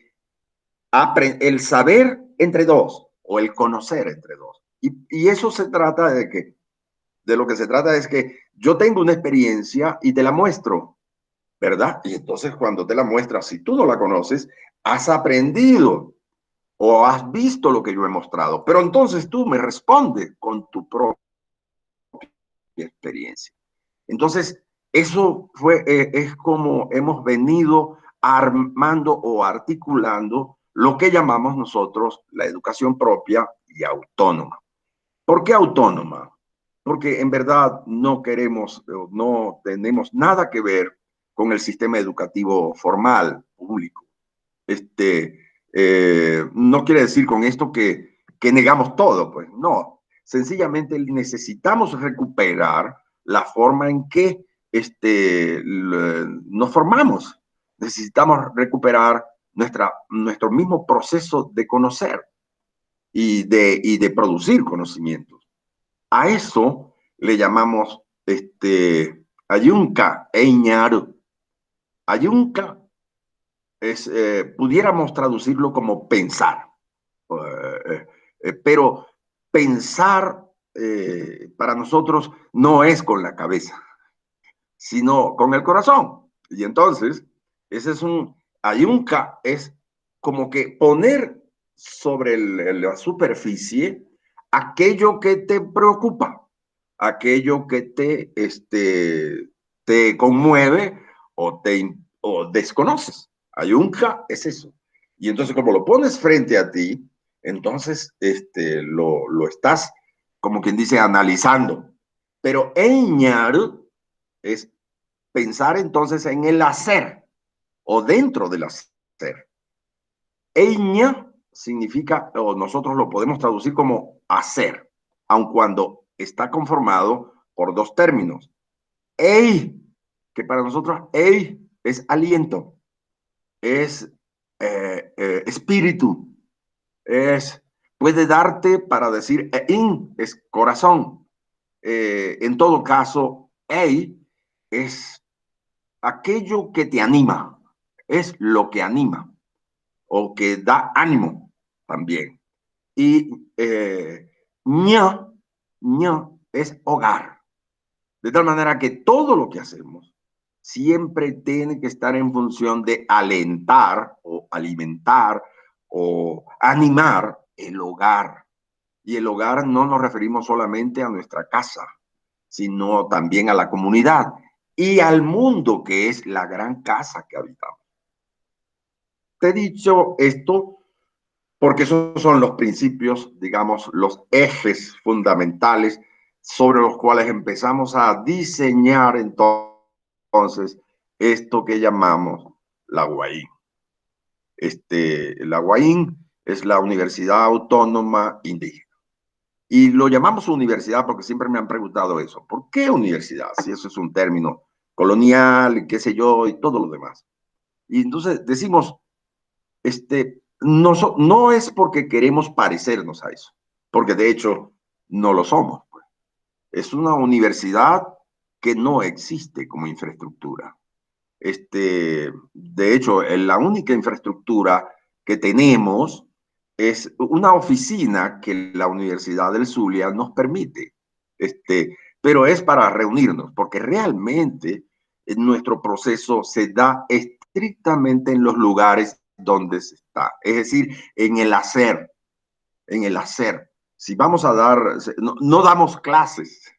el saber entre dos o el conocer entre dos. Y eso se trata de lo que se trata es que yo tengo una experiencia y te la muestro, ¿verdad? Y entonces cuando te la muestras, si tú no la conoces, has aprendido o has visto lo que yo he mostrado, pero entonces tú me respondes con tu propia experiencia. Entonces, eso es como hemos venido armando o articulando lo que llamamos nosotros la educación propia y autónoma. ¿Por qué autónoma? Porque en verdad no queremos, no tenemos nada que ver con el sistema educativo formal, público. No quiere decir con esto que negamos todo, pues no. Sencillamente necesitamos recuperar la forma en que nos formamos. Necesitamos recuperar nuestro mismo proceso de conocer y de producir conocimientos. A eso le llamamos ayunca, eiñaru. Ayunca pudiéramos traducirlo como pensar. Pero pensar para nosotros no es con la cabeza, sino con el corazón. Y entonces, ese es ayunca, es como que poner sobre la superficie aquello que te preocupa, aquello que te conmueve o desconoces. Ayunca es eso. Y entonces, como lo pones frente a ti, entonces lo estás, como quien dice, analizando. Pero eñar es pensar entonces en el hacer o dentro del hacer. Eña significa, o nosotros lo podemos traducir como hacer, aun cuando está conformado por dos términos. Ei, que para nosotros ei es aliento, es espíritu, puede darte para decir in es corazón. En todo caso, ei es aquello que te anima, es lo que anima o que da ánimo también. Y ña es hogar. De tal manera que todo lo que hacemos siempre tiene que estar en función de alentar o alimentar o animar el hogar. Y el hogar no nos referimos solamente a nuestra casa, sino también a la comunidad y al mundo, que es la gran casa que habitamos. Te he dicho esto porque esos son los principios, digamos, los ejes fundamentales sobre los cuales empezamos a diseñar entonces esto que llamamos la UAIN. La UAIN es la Universidad Autónoma Indígena. Y lo llamamos universidad porque siempre me han preguntado eso. ¿Por qué universidad? Si eso es un término colonial, qué sé yo, y todo lo demás. Y entonces decimos, no es porque queremos parecernos a eso, porque de hecho no lo somos. Pues. Es una universidad que no existe como infraestructura. De hecho, la única infraestructura que tenemos es una oficina que la Universidad del Zulia nos permite, pero es para reunirnos, porque realmente nuestro proceso se da estrictamente en los lugares donde se está, es decir, en el hacer, en el hacer. Si vamos a dar, no damos clases,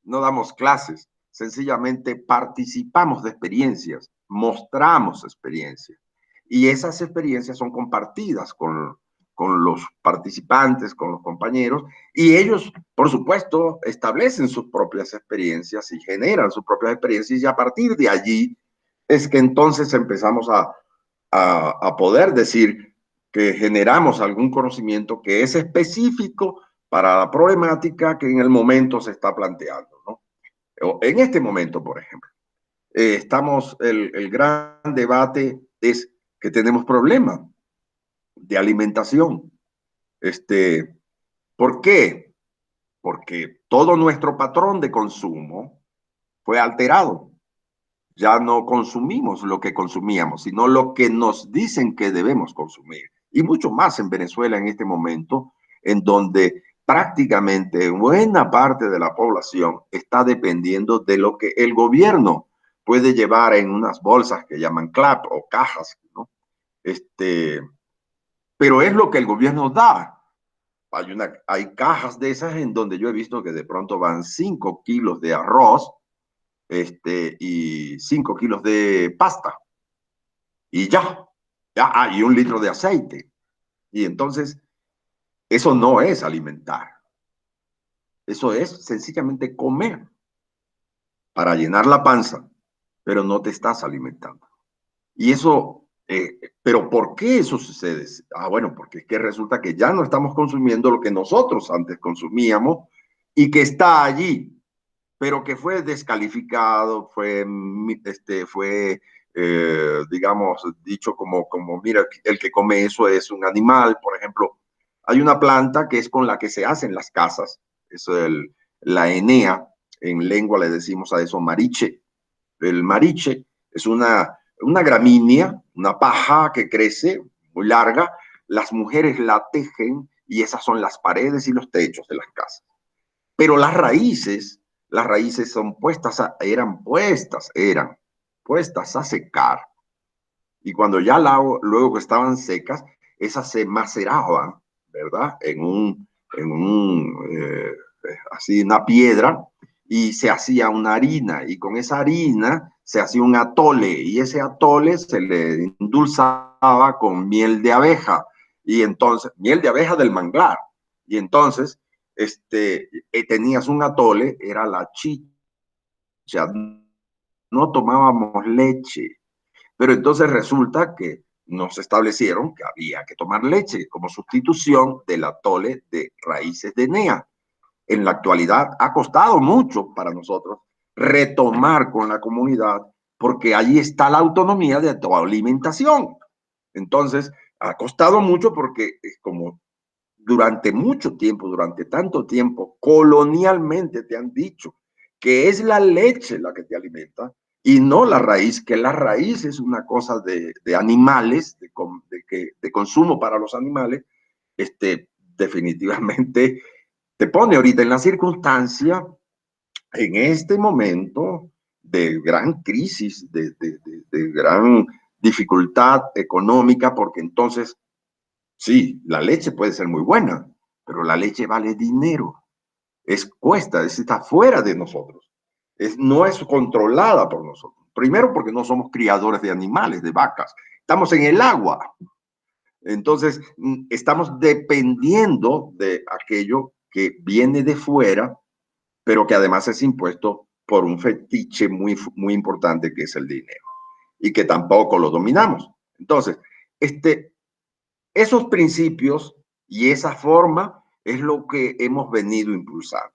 no damos clases, sencillamente participamos de experiencias, mostramos experiencias y esas experiencias son compartidas con los participantes, con los compañeros y ellos, por supuesto, establecen sus propias experiencias y generan sus propias experiencias y a partir de allí es que entonces empezamos a poder decir que generamos algún conocimiento que es específico para la problemática que en el momento se está planteando, ¿no? En este momento, por ejemplo, el gran debate es que tenemos problemas de alimentación. ¿Por qué? Porque todo nuestro patrón de consumo fue alterado. Ya no consumimos lo que consumíamos, sino lo que nos dicen que debemos consumir. Y mucho más en Venezuela en este momento, en donde prácticamente buena parte de la población está dependiendo de lo que el gobierno puede llevar en unas bolsas que llaman CLAP o cajas, ¿no? Pero es lo que el gobierno da. Hay cajas de esas en donde yo he visto que de pronto van 5 kilos de arroz y 5 kilos de pasta. Y ya hay 1 litro de aceite. Y entonces, eso no es alimentar. Eso es sencillamente comer para llenar la panza pero no te estás alimentando. Y eso, pero ¿por qué eso sucede? Ah, bueno, porque es que resulta que ya no estamos consumiendo lo que nosotros antes consumíamos y que está allí, pero que fue descalificado, digamos, dicho como, mira, el que come eso es un animal. Por ejemplo, hay una planta que es con la que se hacen las casas, es la enea, en lengua le decimos a eso mariche. El mariche es una gramínea, una paja que crece muy larga. Las mujeres la tejen y esas son las paredes y los techos de las casas. Pero las raíces son eran puestas a secar. Y cuando ya luego que estaban secas, esas se maceraban, ¿verdad? Así, una piedra, y se hacía una harina, y con esa harina se hacía un atole, y ese atole se le endulzaba con miel de abeja, y entonces, miel de abeja del manglar, y entonces, tenías un atole, era la chicha, no tomábamos leche, pero entonces resulta que nos establecieron que había que tomar leche como sustitución del atole de raíces de enea. En la actualidad ha costado mucho para nosotros retomar con la comunidad porque allí está la autonomía de tu alimentación. Entonces, ha costado mucho porque como durante mucho tiempo, durante tanto tiempo, colonialmente te han dicho que es la leche la que te alimenta y no la raíz, que la raíz es una cosa de animales, de consumo para los animales. Definitivamente te pone ahorita en la circunstancia, en este momento de gran crisis, de gran dificultad económica, porque entonces sí, la leche puede ser muy buena, pero la leche vale dinero, cuesta, está fuera de nosotros, no es controlada por nosotros. Primero porque no somos criadores de animales, de vacas, estamos en el agua. Entonces, estamos dependiendo de aquello que viene de fuera, pero que además es impuesto por un fetiche muy, muy importante que es el dinero y que tampoco lo dominamos. Entonces, esos principios y esa forma es lo que hemos venido impulsando.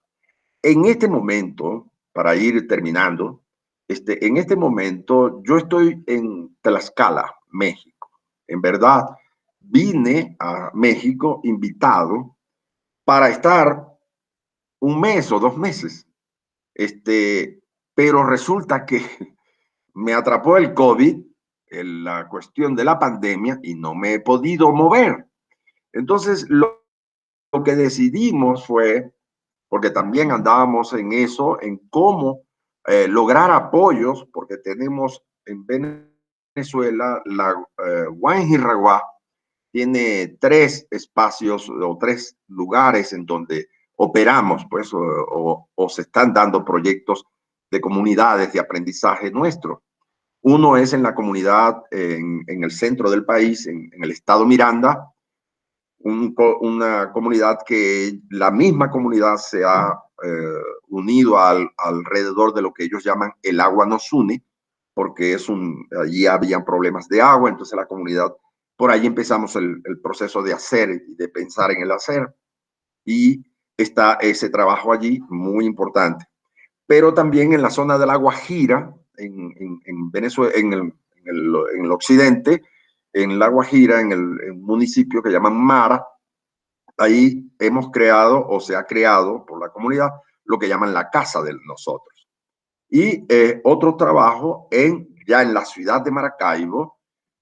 En este momento, para ir terminando, en este momento yo estoy en Tlaxcala, México. En verdad, vine a México invitado para estar un mes o 2 meses. Pero resulta que me atrapó el COVID, la cuestión de la pandemia, y no me he podido mover. Entonces, lo que decidimos fue, porque también andábamos en eso, en cómo lograr apoyos, porque tenemos en Venezuela, la Guanjiragua tiene 3 espacios o 3 lugares en donde operamos, pues, o se están dando proyectos de comunidades de aprendizaje nuestro. Uno es en la comunidad, en el centro del país, en el estado Miranda, una comunidad que la misma comunidad se ha unido alrededor de lo que ellos llaman el agua nos une, porque allí habían problemas de agua, entonces la comunidad, por ahí empezamos el proceso de hacer y de pensar en el hacer, y está ese trabajo allí muy importante. Pero también en la zona de la Guajira, en Venezuela, en el occidente, en La Guajira, en el municipio que llaman Mara, ahí hemos creado o se ha creado por la comunidad lo que llaman la Casa de Nosotros. Y otro trabajo ya en la ciudad de Maracaibo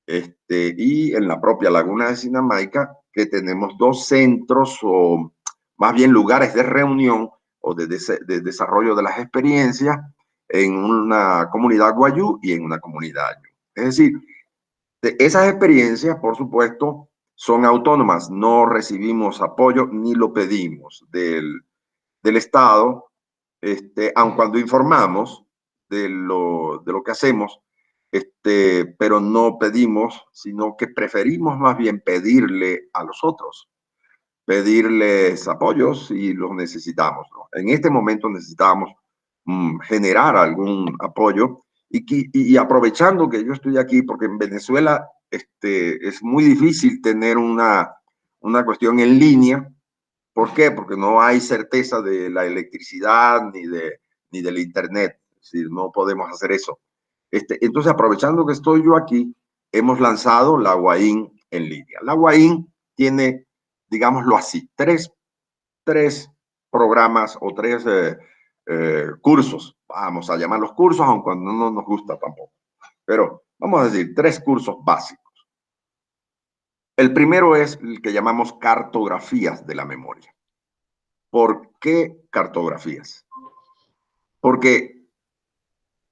y en la propia Laguna de Sinamaica, que tenemos 2 centros o más bien lugares de reunión o de desarrollo de las experiencias en una comunidad guayú y en una comunidad añú. Es decir, esas experiencias, por supuesto, son autónomas, no recibimos apoyo ni lo pedimos del Estado, aun cuando informamos de lo que hacemos, pero no pedimos, sino que preferimos más bien pedirle a los otros, pedirles apoyos si los necesitamos, ¿no? En este momento necesitamos generar algún apoyo Y aprovechando que yo estoy aquí, porque en Venezuela es muy difícil tener una cuestión en línea. ¿Por qué? Porque no hay certeza de la electricidad ni del internet. Es decir, no podemos hacer eso. Entonces, aprovechando que estoy yo aquí, hemos lanzado la WAIN en línea. La WAIN tiene, digámoslo así, tres programas o tres cursos. Vamos a llamarlos cursos, aunque no nos gusta tampoco. Pero vamos a decir, tres cursos básicos. El primero es el que llamamos cartografías de la memoria. ¿Por qué cartografías? Porque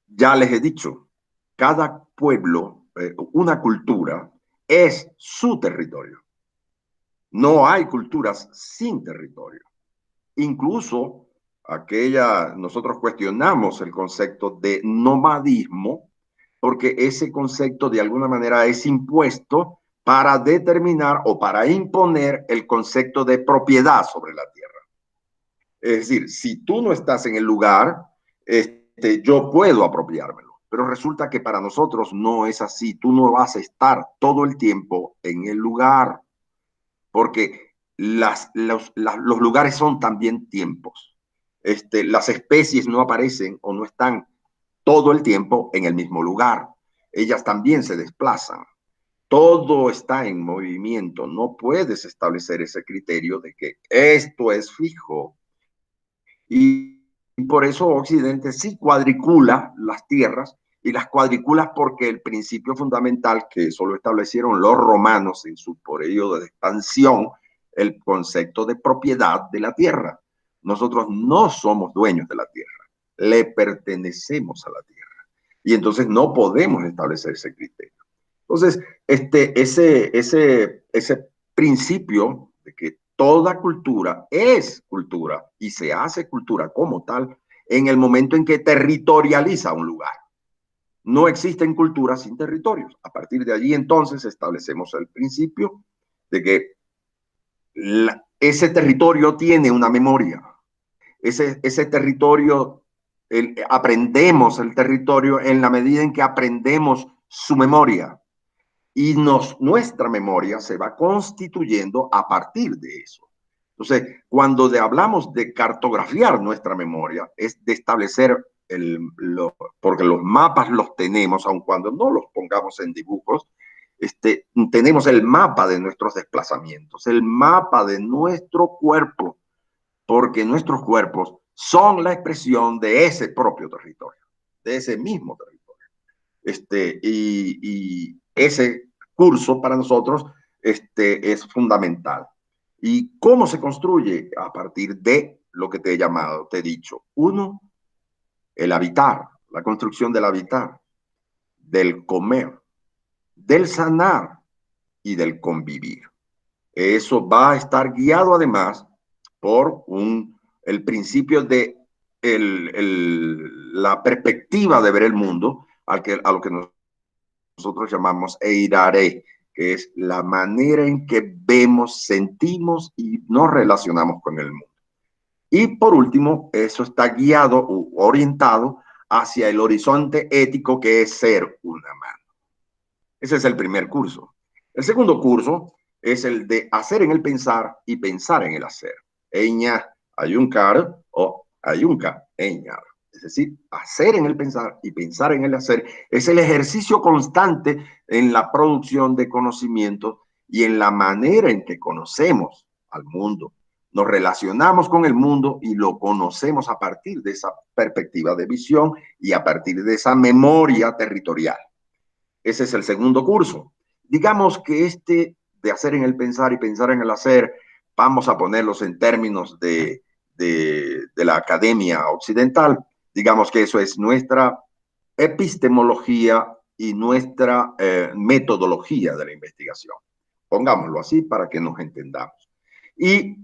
ya les he dicho, cada pueblo, una cultura, es su territorio. No hay culturas sin territorio. Incluso nosotros cuestionamos el concepto de nomadismo, porque ese concepto de alguna manera es impuesto para determinar o para imponer el concepto de propiedad sobre la tierra. Es decir, si tú no estás en el lugar, yo puedo apropiármelo. Pero resulta que para nosotros no es así. Tú no vas a estar todo el tiempo en el lugar, porque los lugares son también tiempos. Las especies no aparecen o no están todo el tiempo en el mismo lugar. Ellas también se desplazan. Todo está en movimiento. No puedes establecer ese criterio de que esto es fijo. Y por eso Occidente sí cuadricula las tierras, y las cuadricula porque el principio fundamental que eso lo establecieron los romanos en su periodo de expansión, el concepto de propiedad de la tierra. Nosotros no somos dueños de la tierra, le pertenecemos a la tierra. Y entonces no podemos establecer ese criterio. Entonces, ese principio de que toda cultura es cultura y se hace cultura como tal en el momento en que territorializa un lugar. No existen culturas sin territorios. A partir de allí, entonces, establecemos el principio de que ese territorio tiene una memoria. Ese territorio, aprendemos el territorio en la medida en que aprendemos su memoria. Y nuestra memoria se va constituyendo a partir de eso. Entonces, cuando hablamos de cartografiar nuestra memoria, es de establecer, porque los mapas los tenemos, aun cuando no los pongamos en dibujos, tenemos el mapa de nuestros desplazamientos, el mapa de nuestro cuerpo, porque nuestros cuerpos son la expresión de ese propio territorio, de ese mismo territorio. Y ese curso para nosotros es fundamental. ¿Y cómo se construye? A partir de lo que te he dicho. Uno, el habitar, la construcción del habitar, del comer, del sanar y del convivir. Eso va a estar guiado además por el principio de la perspectiva de ver el mundo, a lo que nosotros llamamos eirare, que es la manera en que vemos, sentimos y nos relacionamos con el mundo. Y por último, eso está guiado u orientado hacia el horizonte ético, que es ser una mano. Ese es el primer curso. El segundo curso es el de hacer en el pensar y pensar en el hacer. Eña, ayunkar o ayunka, eñar. Es decir, hacer en el pensar y pensar en el hacer es el ejercicio constante en la producción de conocimiento y en la manera en que conocemos al mundo. Nos relacionamos con el mundo y lo conocemos a partir de esa perspectiva de visión y a partir de esa memoria territorial. Ese es el segundo curso. Digamos que de hacer en el pensar y pensar en el hacer, vamos a ponerlos en términos de la academia occidental. Digamos que eso es nuestra epistemología y nuestra metodología de la investigación. Pongámoslo así para que nos entendamos. Y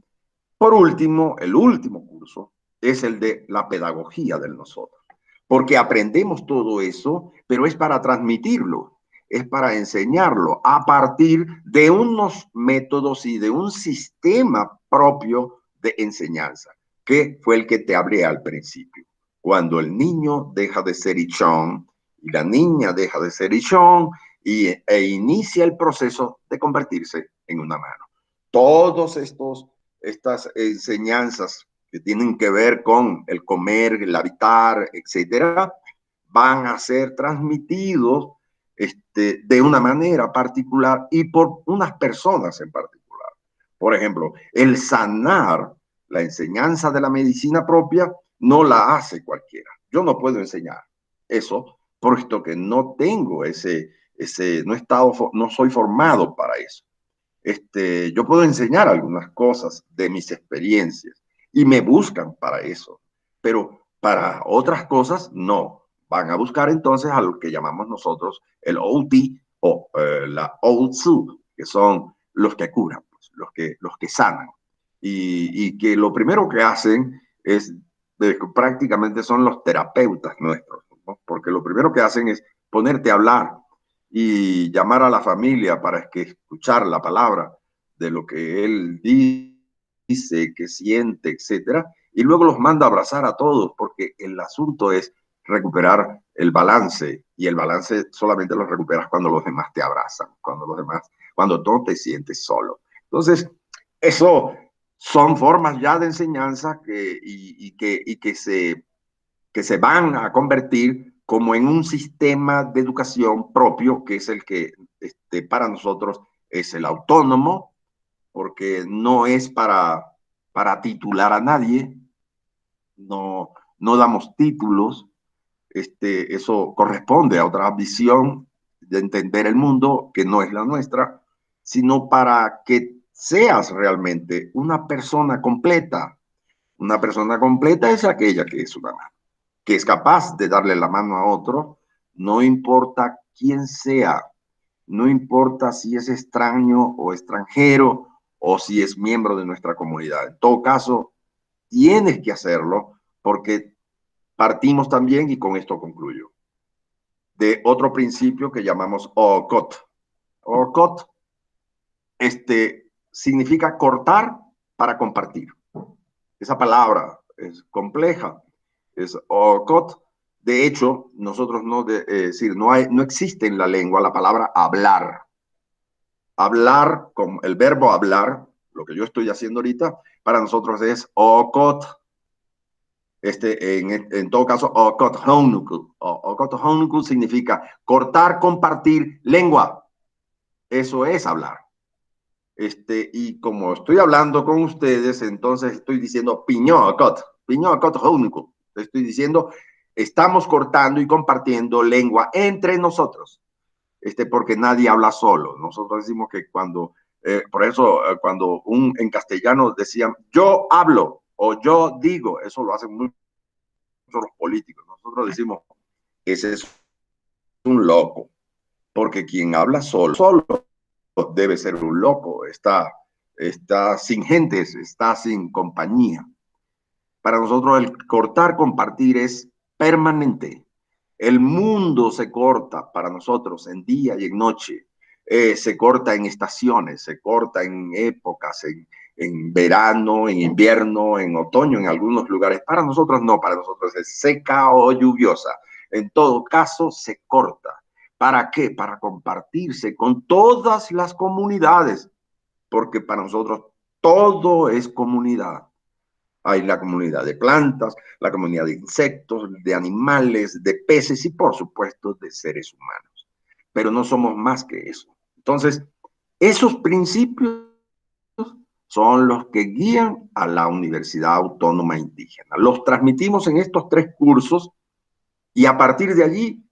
por último, el último curso es el de la pedagogía del nosotros. Porque aprendemos todo eso, pero es para transmitirlo, es para enseñarlo a partir de unos métodos y de un sistema propio de enseñanza, que fue el que te hablé al principio. Cuando el niño deja de ser Ichón y la niña deja de ser Ishon e inicia el proceso de convertirse en una mano. Todos estas enseñanzas que tienen que ver con el comer, el habitar, etcétera, van a ser transmitidos de una manera particular y por unas personas en particular. Por ejemplo, el sanar, la enseñanza de la medicina propia, no la hace cualquiera. Yo no puedo enseñar eso, puesto que no tengo no soy formado para eso. Yo puedo enseñar algunas cosas de mis experiencias y me buscan para eso, pero para otras cosas no. Van a buscar entonces a lo que llamamos nosotros el OT o la OTSU, que son los que curan, pues, los que sanan. Y que lo primero que hacen es, prácticamente son los terapeutas nuestros, ¿no? Porque lo primero que hacen es ponerte a hablar y llamar a la familia para que escuchar la palabra de lo que él dice, que siente, etcétera, y luego los manda a abrazar a todos, porque el asunto es recuperar el balance, y el balance solamente lo recuperas cuando los demás te abrazan, cuando tú te sientes solo. Entonces, eso son formas ya de enseñanza que se van a convertir como en un sistema de educación propio, que es el que para nosotros es el autónomo, porque no es para titular a nadie, no damos títulos, eso corresponde a otra visión de entender el mundo que no es la nuestra, sino para que seas realmente una persona completa. Una persona completa es aquella que es una mano, que es capaz de darle la mano a otro, no importa quién sea, no importa si es extraño o extranjero o si es miembro de nuestra comunidad. En todo caso, tienes que hacerlo porque partimos también, y con esto concluyo, de otro principio que llamamos OCOT. OCOT significa cortar para compartir. Esa palabra es compleja, es OCOT. De hecho, nosotros no existe en la lengua la palabra hablar. Hablar, con el verbo hablar, lo que yo estoy haciendo ahorita, para nosotros es OCOT. En todo caso, OCOT HONUKU. OCOT HONUKU significa cortar, compartir, lengua. Eso es hablar. Y como estoy hablando con ustedes, entonces estoy diciendo piñón acot único. Estoy diciendo, estamos cortando y compartiendo lengua entre nosotros, porque nadie habla solo. Nosotros decimos que por eso, cuando en castellano decían, yo hablo o yo digo, eso lo hacen muchos los políticos. Nosotros decimos, ese es un loco, porque quien habla solo debe ser un loco, está sin gentes, está sin compañía. Para nosotros el cortar, compartir es permanente. El mundo se corta para nosotros en día y en noche. Se corta en estaciones, se corta en épocas, en verano, en invierno, en otoño, en algunos lugares. Para nosotros no, para nosotros es seca o lluviosa. En todo caso, se corta. ¿Para qué? Para compartirse con todas las comunidades, porque para nosotros todo es comunidad. Hay la comunidad de plantas, la comunidad de insectos, de animales, de peces y por supuesto de seres humanos. Pero no somos más que eso. Entonces, esos principios son los que guían a la Universidad Autónoma Indígena. Los transmitimos en estos 3 cursos y a partir de allí,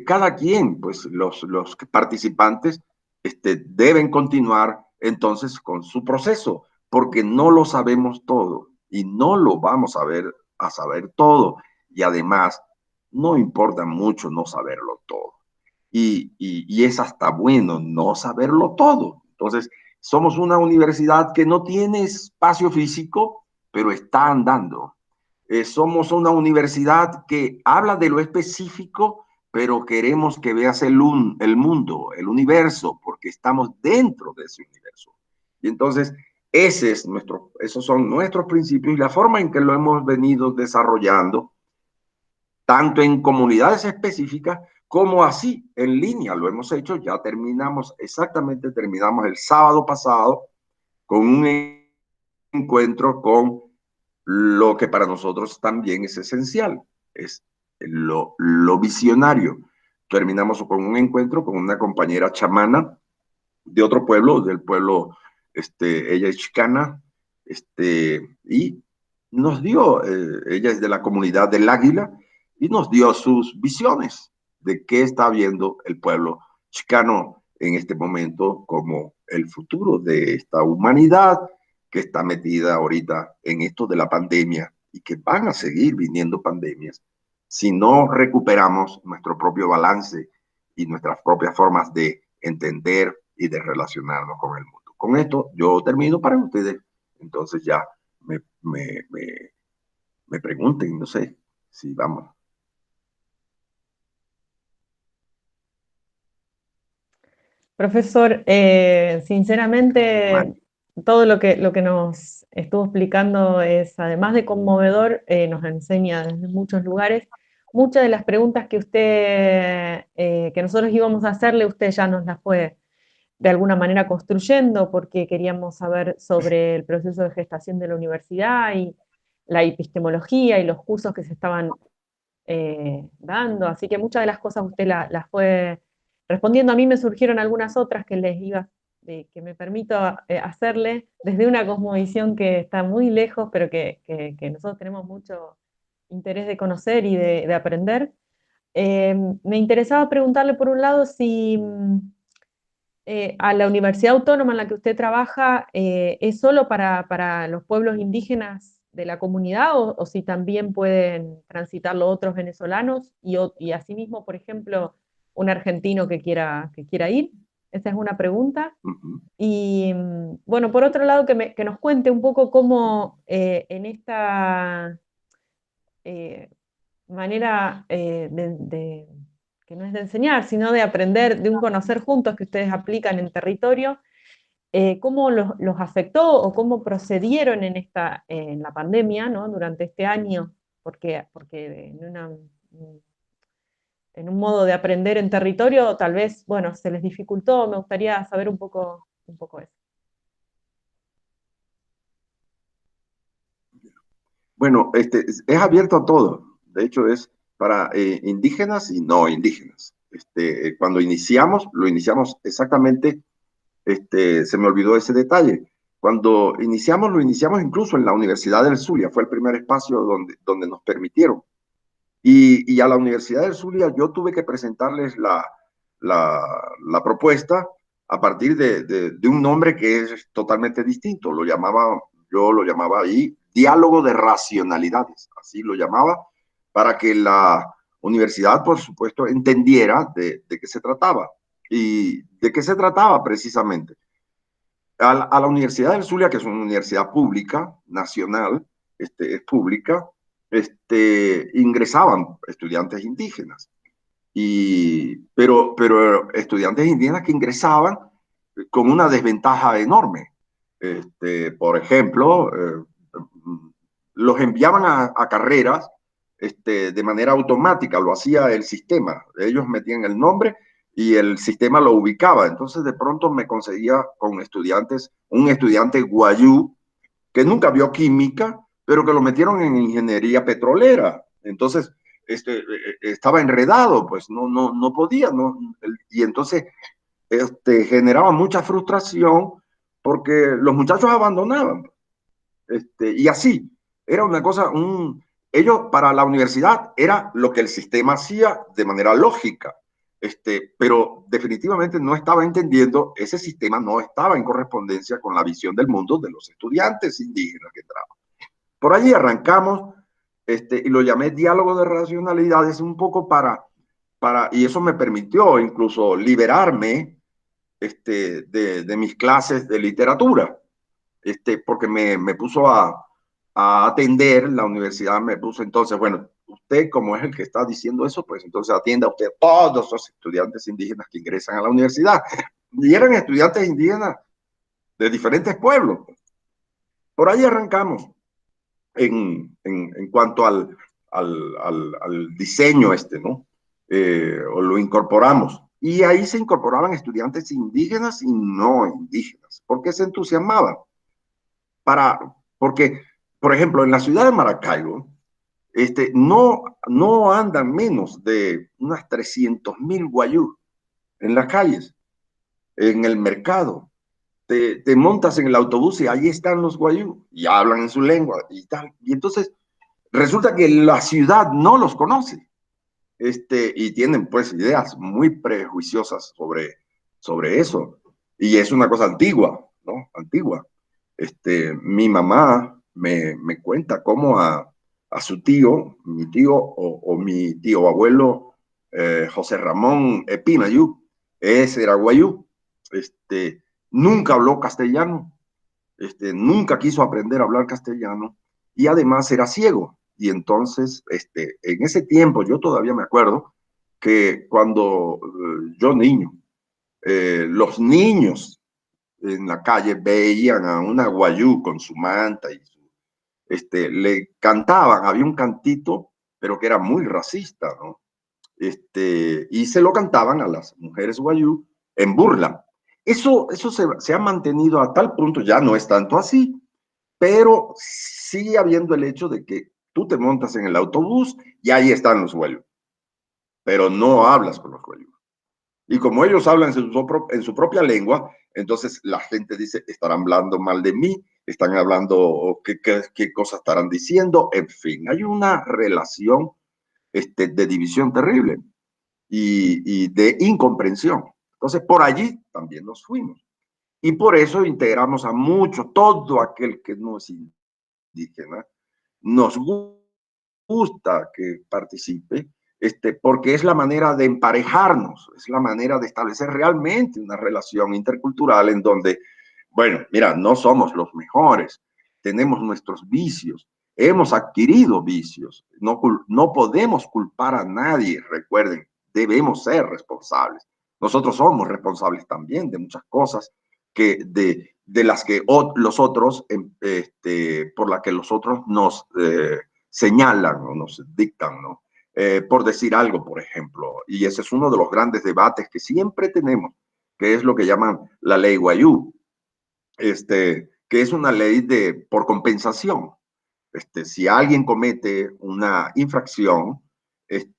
cada quien, pues los participantes, deben continuar entonces con su proceso, porque no lo sabemos todo y no lo vamos a saber todo. Y además, no importa mucho no saberlo todo. Y es hasta bueno no saberlo todo. Entonces, somos una universidad que no tiene espacio físico, pero está andando. Somos una universidad que habla de lo específico, pero queremos que veas el mundo, el universo, porque estamos dentro de ese universo. Y entonces, esos son nuestros principios y la forma en que lo hemos venido desarrollando tanto en comunidades específicas como así en línea. Lo hemos hecho, ya terminamos el sábado pasado con un encuentro con lo que para nosotros también es esencial, es lo visionario. Terminamos con un encuentro con una compañera chamana de otro pueblo, del pueblo, ella es chicana, y nos dio, ella es de la comunidad del Águila, y nos dio sus visiones de qué está viendo el pueblo chicano en este momento como el futuro de esta humanidad que está metida ahorita en esto de la pandemia y que van a seguir viniendo pandemias si no recuperamos nuestro propio balance y nuestras propias formas de entender y de relacionarnos con el mundo. Con esto yo termino para ustedes, entonces ya me pregunten, no sé, si vamos. Profesor, sinceramente, todo lo que nos estuvo explicando es, además de conmovedor, nos enseña desde muchos lugares. Muchas de las preguntas que que nosotros íbamos a hacerle, usted ya nos las fue de alguna manera construyendo, porque queríamos saber sobre el proceso de gestación de la universidad y la epistemología y los cursos que se estaban dando. Así que muchas de las cosas usted las fue respondiendo. A mí me surgieron algunas otras que que me permito hacerle desde una cosmovisión que está muy lejos, pero que nosotros tenemos mucho interés de conocer y de aprender. Me interesaba preguntarle, por un lado, si a la Universidad Autónoma en la que usted trabaja es solo para los pueblos indígenas de la comunidad o si también pueden transitarlo otros venezolanos y asimismo, por ejemplo, un argentino que quiera ir. Esa es una pregunta. Y bueno, por otro lado, que nos cuente un poco cómo en esta manera que no es de enseñar, sino de aprender, de un conocer juntos que ustedes aplican en territorio, cómo los afectó o cómo procedieron en la pandemia, ¿no? Durante este año, porque en un modo de aprender en territorio tal vez, bueno, se les dificultó. Me gustaría saber un poco eso. Bueno, es abierto a todo. De hecho, es para indígenas y no indígenas. Cuando iniciamos, lo iniciamos exactamente, se me olvidó ese detalle. Cuando iniciamos, lo iniciamos incluso en la Universidad del Zulia. Fue el primer espacio donde nos permitieron. Y a la Universidad del Zulia yo tuve que presentarles la propuesta a partir de un nombre que es totalmente distinto. Yo lo llamaba ahí diálogo de racionalidades, así lo llamaba, para que la universidad, por supuesto, entendiera de qué se trataba. ¿Y de qué se trataba precisamente? A la Universidad del Zulia, que es una universidad pública, nacional, es pública, ingresaban estudiantes indígenas, pero estudiantes indígenas que ingresaban con una desventaja enorme. Por ejemplo, los enviaban a carreras de manera automática, lo hacía el sistema. Ellos metían el nombre y el sistema lo ubicaba. Entonces, de pronto me conseguía con estudiantes, un estudiante guayú que nunca vio química, pero que lo metieron en ingeniería petrolera. Entonces, estaba enredado, pues no podía, ¿no? Y entonces generaba mucha frustración porque los muchachos abandonaban. Y así, era una cosa, ellos para la universidad era lo que el sistema hacía de manera lógica, pero definitivamente no estaba entendiendo, ese sistema no estaba en correspondencia con la visión del mundo de los estudiantes indígenas que entraban. Por allí arrancamos, y lo llamé diálogo de racionalidades un poco y eso me permitió incluso liberarme de mis clases de literatura, porque me puso a atender, la universidad me puso entonces, bueno, usted como es el que está diciendo eso, pues entonces atienda a usted a todos los estudiantes indígenas que ingresan a la universidad. Y eran estudiantes indígenas de diferentes pueblos. Por ahí arrancamos en cuanto al diseño ¿no? O lo incorporamos. Y ahí se incorporaban estudiantes indígenas y no indígenas, porque se entusiasmaban. Porque, por ejemplo, en la ciudad de Maracaibo, no andan menos de unas 300.000 guayú en las calles, en el mercado. Te montas en el autobús y ahí están los guayú y hablan en su lengua y tal. Y entonces resulta que la ciudad no los conoce. Y tienen pues ideas muy prejuiciosas sobre eso. Y es una cosa antigua, ¿no? Antigua. Mi mamá me cuenta cómo a su tío, mi tío o mi tío abuelo, José Ramón Epinayú, ese era guayú, nunca habló castellano, nunca quiso aprender a hablar castellano y además era ciego. Y entonces, en ese tiempo, yo todavía me acuerdo que cuando yo niño, los niños en la calle veían a una guayú con su manta y le cantaban, había un cantito, pero que era muy racista, ¿no? Y se lo cantaban a las mujeres guayú en burla. Eso se ha mantenido a tal punto, ya no es tanto así, pero sigue habiendo el hecho de que tú te montas en el autobús y ahí están los guayú, pero no hablas con los guayú. Y como ellos hablan en su propia lengua, entonces la gente dice, estarán hablando mal de mí, están hablando, qué cosas estarán diciendo, en fin, hay una relación de división terrible y de incomprensión. Entonces, por allí también nos fuimos. Y por eso integramos a mucho, todo aquel que no es indígena, nos gusta que participe, porque es la manera de emparejarnos, es la manera de establecer realmente una relación intercultural en donde, bueno, mira, no somos los mejores, tenemos nuestros vicios, hemos adquirido vicios, no podemos culpar a nadie, recuerden, debemos ser responsables. Nosotros somos responsables también de muchas cosas de las que los otros, por las que los otros nos señalan o nos dictan, ¿no? Por decir algo, por ejemplo, y ese es uno de los grandes debates que siempre tenemos, que es lo que llaman la ley Guayú, que es una ley por compensación. Si alguien comete una infracción, se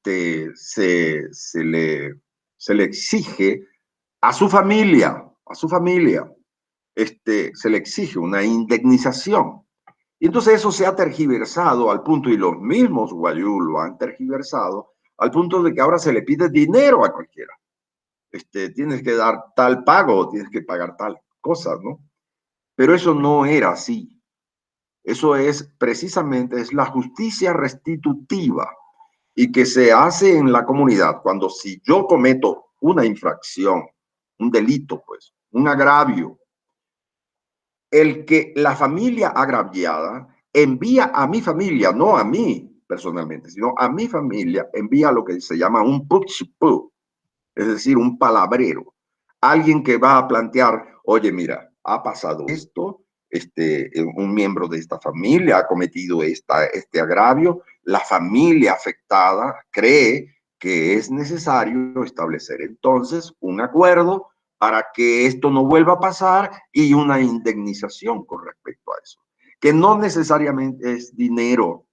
le exige a su familia, se le exige una indemnización. Y entonces eso se ha tergiversado al punto, y los mismos guayú lo han tergiversado, al punto de que ahora se le pide dinero a cualquiera. Tienes que dar tal pago, tienes que pagar tal cosa, ¿no? Pero eso no era así. Eso es precisamente, es la justicia restitutiva y que se hace en la comunidad cuando si yo cometo una infracción, un delito, pues, un agravio, la familia agraviada envía a mi familia, no a mí personalmente, sino a mi familia, envía lo que se llama un puchipú, es decir, un palabrero, alguien que va a plantear, oye, mira, ha pasado esto, un miembro de esta familia ha cometido este agravio, la familia afectada cree que es necesario establecer entonces un acuerdo para que esto no vuelva a pasar y una indemnización con respecto a eso, que no necesariamente es dinero,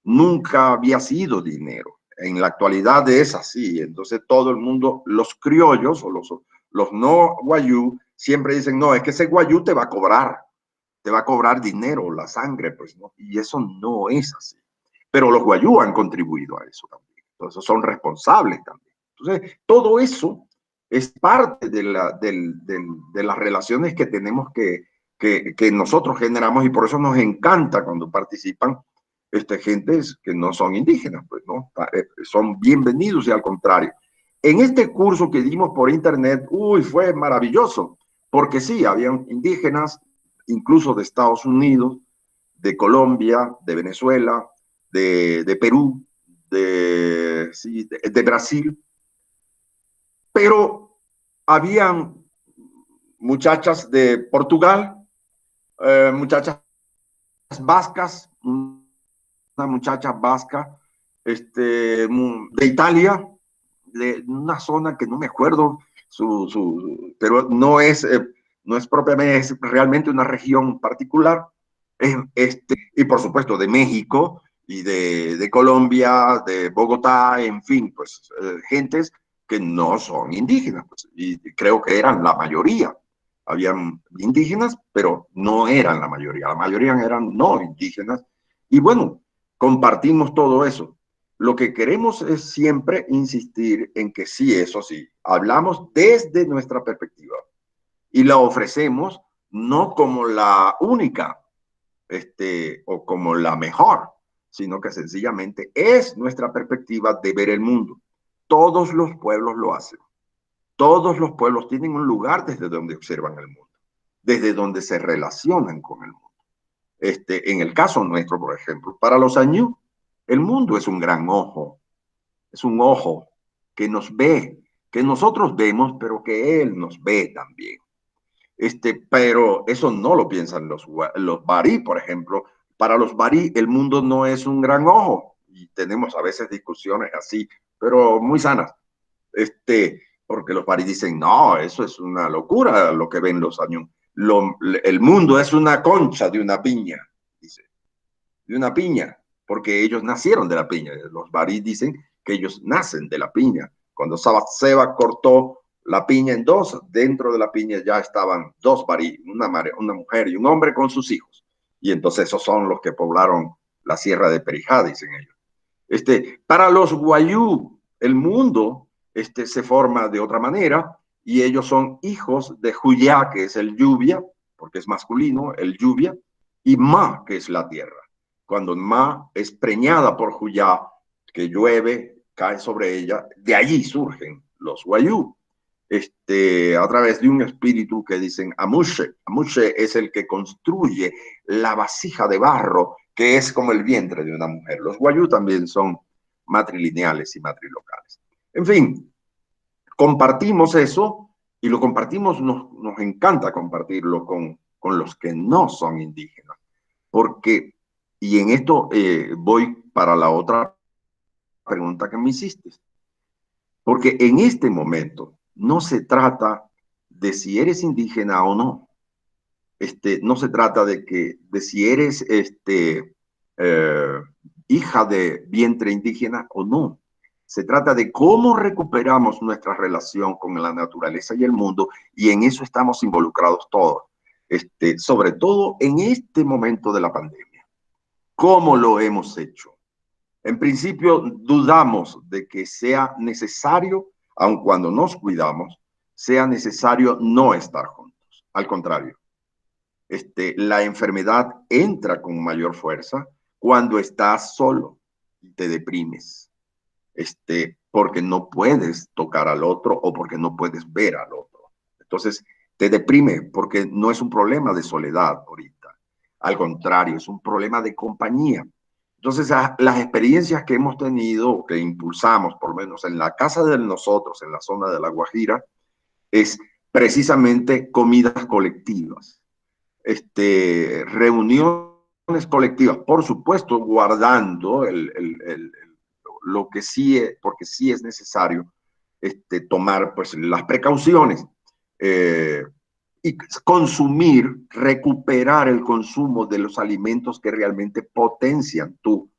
nunca había sido dinero. En la actualidad es así. Entonces todo el mundo, los criollos o los no guayú, siempre dicen, no, es que ese guayú te va a cobrar dinero, la sangre, pues no. Y eso no es así. Pero los guayú han contribuido a eso también. Entonces son responsables también. Entonces todo eso es parte de las relaciones que tenemos que nosotros generamos, y por eso nos encanta cuando participan gentes que no son indígenas, pues, ¿no? Son bienvenidos y al contrario. En este curso que dimos por internet, fue maravilloso, porque sí, habían indígenas, incluso de Estados Unidos, de Colombia, de Venezuela, de Perú, de Brasil, pero habían muchachas de Portugal, muchachas vascas, una muchacha vasca de Italia, de una zona que no me acuerdo, pero no es propiamente, es realmente una región particular. Y por supuesto de México y de Colombia, de Bogotá, en fin, pues gentes que no son indígenas, pues, y creo que eran la mayoría. Habían indígenas, pero no eran la mayoría eran no indígenas. Y bueno, compartimos todo eso. Lo que queremos es siempre insistir en que sí, eso sí, hablamos desde nuestra perspectiva y la ofrecemos no como la única, o como la mejor, sino que sencillamente es nuestra perspectiva de ver el mundo. Todos los pueblos lo hacen. Todos los pueblos tienen un lugar desde donde observan el mundo, desde donde se relacionan con el mundo. En el caso nuestro, por ejemplo, para los añú, el mundo es un gran ojo, es un ojo que nos ve, que nosotros vemos, pero que él nos ve también. Pero eso no lo piensan los barí, por ejemplo. Para los barí, el mundo no es un gran ojo. Y tenemos a veces discusiones así, pero muy sanas. Porque los barí dicen, no, eso es una locura lo que ven los añú. El mundo es una concha de una piña, dice. De una piña, porque ellos nacieron de la piña. Los barí dicen que ellos nacen de la piña. Cuando Seba cortó la piña en dos, dentro de la piña ya estaban dos barí, una mujer y un hombre con sus hijos. Y entonces esos son los que poblaron la sierra de Perijá, dicen ellos. Para los guayú, el mundo se forma de otra manera y ellos son hijos de Juyá, que es el lluvia, porque es masculino, el lluvia, y Ma, que es la tierra. Cuando Ma es preñada por Juyá, que llueve, cae sobre ella, de allí surgen los guayú. A través de un espíritu que dicen Amushe. Amushe es el que construye la vasija de barro, que es como el vientre de una mujer. Los guayú también son matrilineales y matrilocales. En fin, compartimos eso y lo compartimos, nos encanta compartirlo con los que no son indígenas. Porque, y en esto voy para la otra pregunta que me hiciste, porque en este momento no se trata de si eres indígena o no. No se trata de si eres hija de vientre indígena o no. Se trata de cómo recuperamos nuestra relación con la naturaleza y el mundo, y en eso estamos involucrados todos. Sobre todo en este momento de la pandemia. ¿Cómo lo hemos hecho? En principio, dudamos de que sea necesario, aun cuando nos cuidamos, sea necesario no estar juntos. Al contrario, la enfermedad entra con mayor fuerza cuando estás solo y te deprimes, porque no puedes tocar al otro o porque no puedes ver al otro. Entonces, te deprime porque no es un problema de soledad ahorita. Al contrario, es un problema de compañía. Entonces, las experiencias que hemos tenido, que impulsamos, por lo menos en la casa de nosotros, en la zona de La Guajira, es precisamente comidas colectivas, reuniones colectivas, por supuesto, guardando lo que sí es, porque sí es necesario tomar pues, las precauciones. Y consumir, recuperar el consumo de los alimentos que realmente potencian tu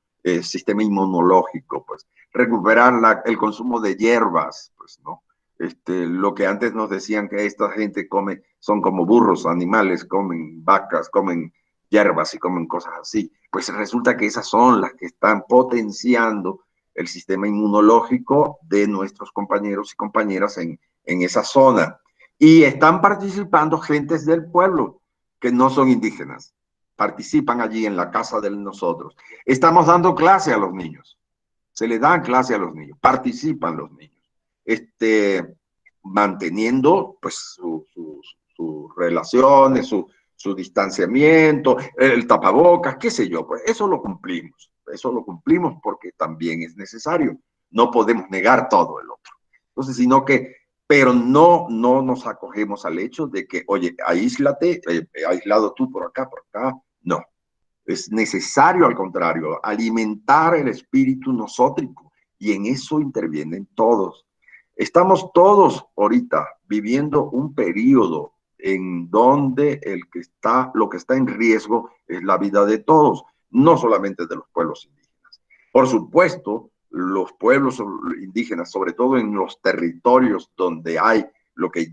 sistema inmunológico, pues recuperar el consumo de hierbas, pues, ¿no? Lo que antes nos decían que esta gente come, son como burros, animales, comen vacas, comen hierbas y comen cosas así, pues resulta que esas son las que están potenciando el sistema inmunológico de nuestros compañeros y compañeras en esa zona. Y están participando gentes del pueblo que no son indígenas. Participan allí en la casa de nosotros. Estamos dando clase a los niños. Se le dan clase a los niños. Participan los niños. Manteniendo pues sus relaciones, su distanciamiento, el tapabocas, qué sé yo. Pues eso lo cumplimos. Eso lo cumplimos porque también es necesario. No podemos negar todo el otro. Entonces, sino que pero no nos acogemos al hecho de que, oye, aíslate, aislado tú por acá, no. Es necesario, al contrario, alimentar el espíritu nosótrico, y en eso intervienen todos. Estamos todos ahorita viviendo un periodo en donde lo que está en riesgo es la vida de todos, no solamente de los pueblos indígenas. Por supuesto, los pueblos indígenas, sobre todo en los territorios donde hay lo que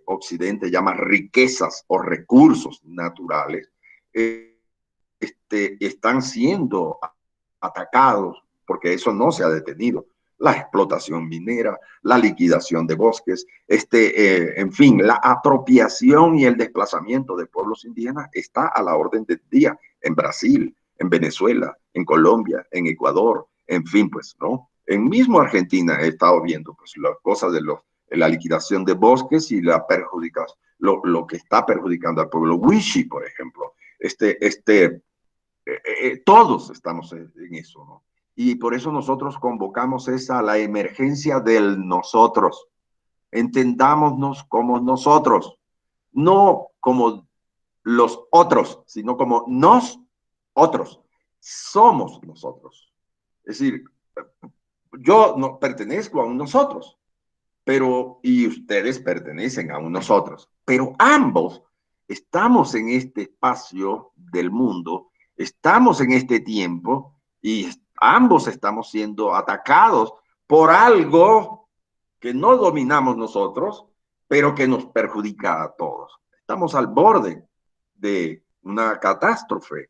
Occidente llama riquezas o recursos naturales, están siendo atacados, porque eso no se ha detenido. La explotación minera, la liquidación de bosques, en fin, la apropiación y el desplazamiento de pueblos indígenas está a la orden del día en Brasil, en Venezuela, en Colombia, en Ecuador, en fin, pues, ¿no? En mismo Argentina he estado viendo, pues, las cosas de la liquidación de bosques y lo que está perjudicando al pueblo Wishi, por ejemplo. Todos estamos en eso, ¿no? Y por eso nosotros convocamos la emergencia del nosotros. Entendámonos como nosotros, no como los otros, sino como nosotros. Somos nosotros. Es decir, yo no pertenezco a un nosotros, y ustedes pertenecen a un nosotros, pero ambos estamos en este espacio del mundo, estamos en este tiempo y ambos estamos siendo atacados por algo que no dominamos nosotros, pero que nos perjudica a todos. Estamos al borde de una catástrofe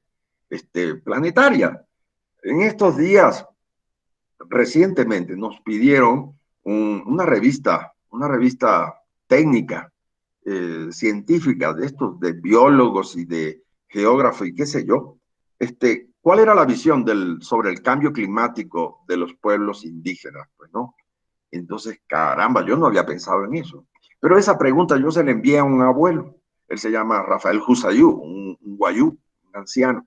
planetaria. En estos días, recientemente, nos pidieron una revista técnica, científica, de biólogos y de geógrafos y qué sé yo, ¿cuál era la visión sobre el cambio climático de los pueblos indígenas? Pues, ¿no? Entonces, caramba, yo no había pensado en eso. Pero esa pregunta yo se la envié a un abuelo. Él se llama Rafael Jusayú, un guayú, un anciano.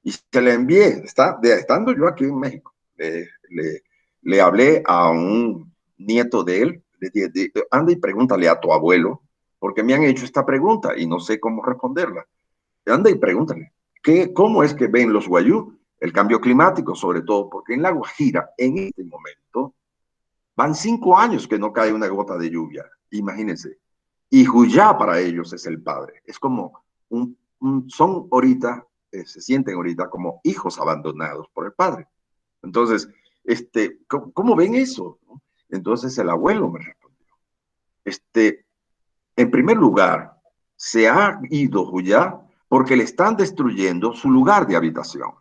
Y se la envié, estando yo aquí en México. Le hablé a un nieto de él, le dije, anda y pregúntale a tu abuelo, porque me han hecho esta pregunta y no sé cómo responderla. Anda y pregúntale, ¿cómo es que ven los guayú el cambio climático? Sobre todo porque en La Guajira, en este momento, van 5 años que no cae una gota de lluvia, imagínense. Y Juyá para ellos es el padre. Es como son ahorita, se sienten ahorita como hijos abandonados por el padre. Entonces, ¿cómo ven eso? Entonces el abuelo me respondió, en primer lugar, se ha ido Juyá porque le están destruyendo su lugar de habitación.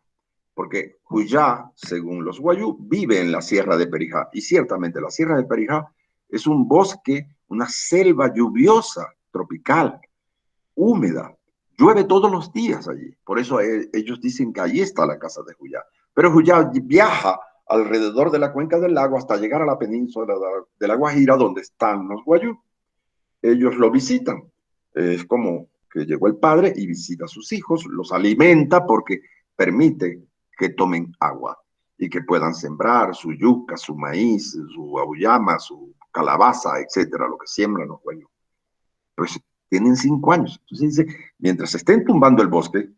Porque Juyá, según los guayú, vive en la Sierra de Perijá. Y ciertamente la Sierra de Perijá es un bosque, una selva lluviosa, tropical, húmeda. Llueve todos los días allí. Por eso ellos dicen que allí está la casa de Juyá. Pero Juyá viaja alrededor de la cuenca del lago hasta llegar a la península de La Guajira, donde están los guayú. Ellos lo visitan. Es como que llegó el padre y visita a sus hijos, los alimenta porque permite que tomen agua y que puedan sembrar su yuca, su maíz, su auyama, su calabaza, etcétera, lo que siembran los guayú. Pues tienen 5 años. Entonces dice, mientras estén tumbando el bosque,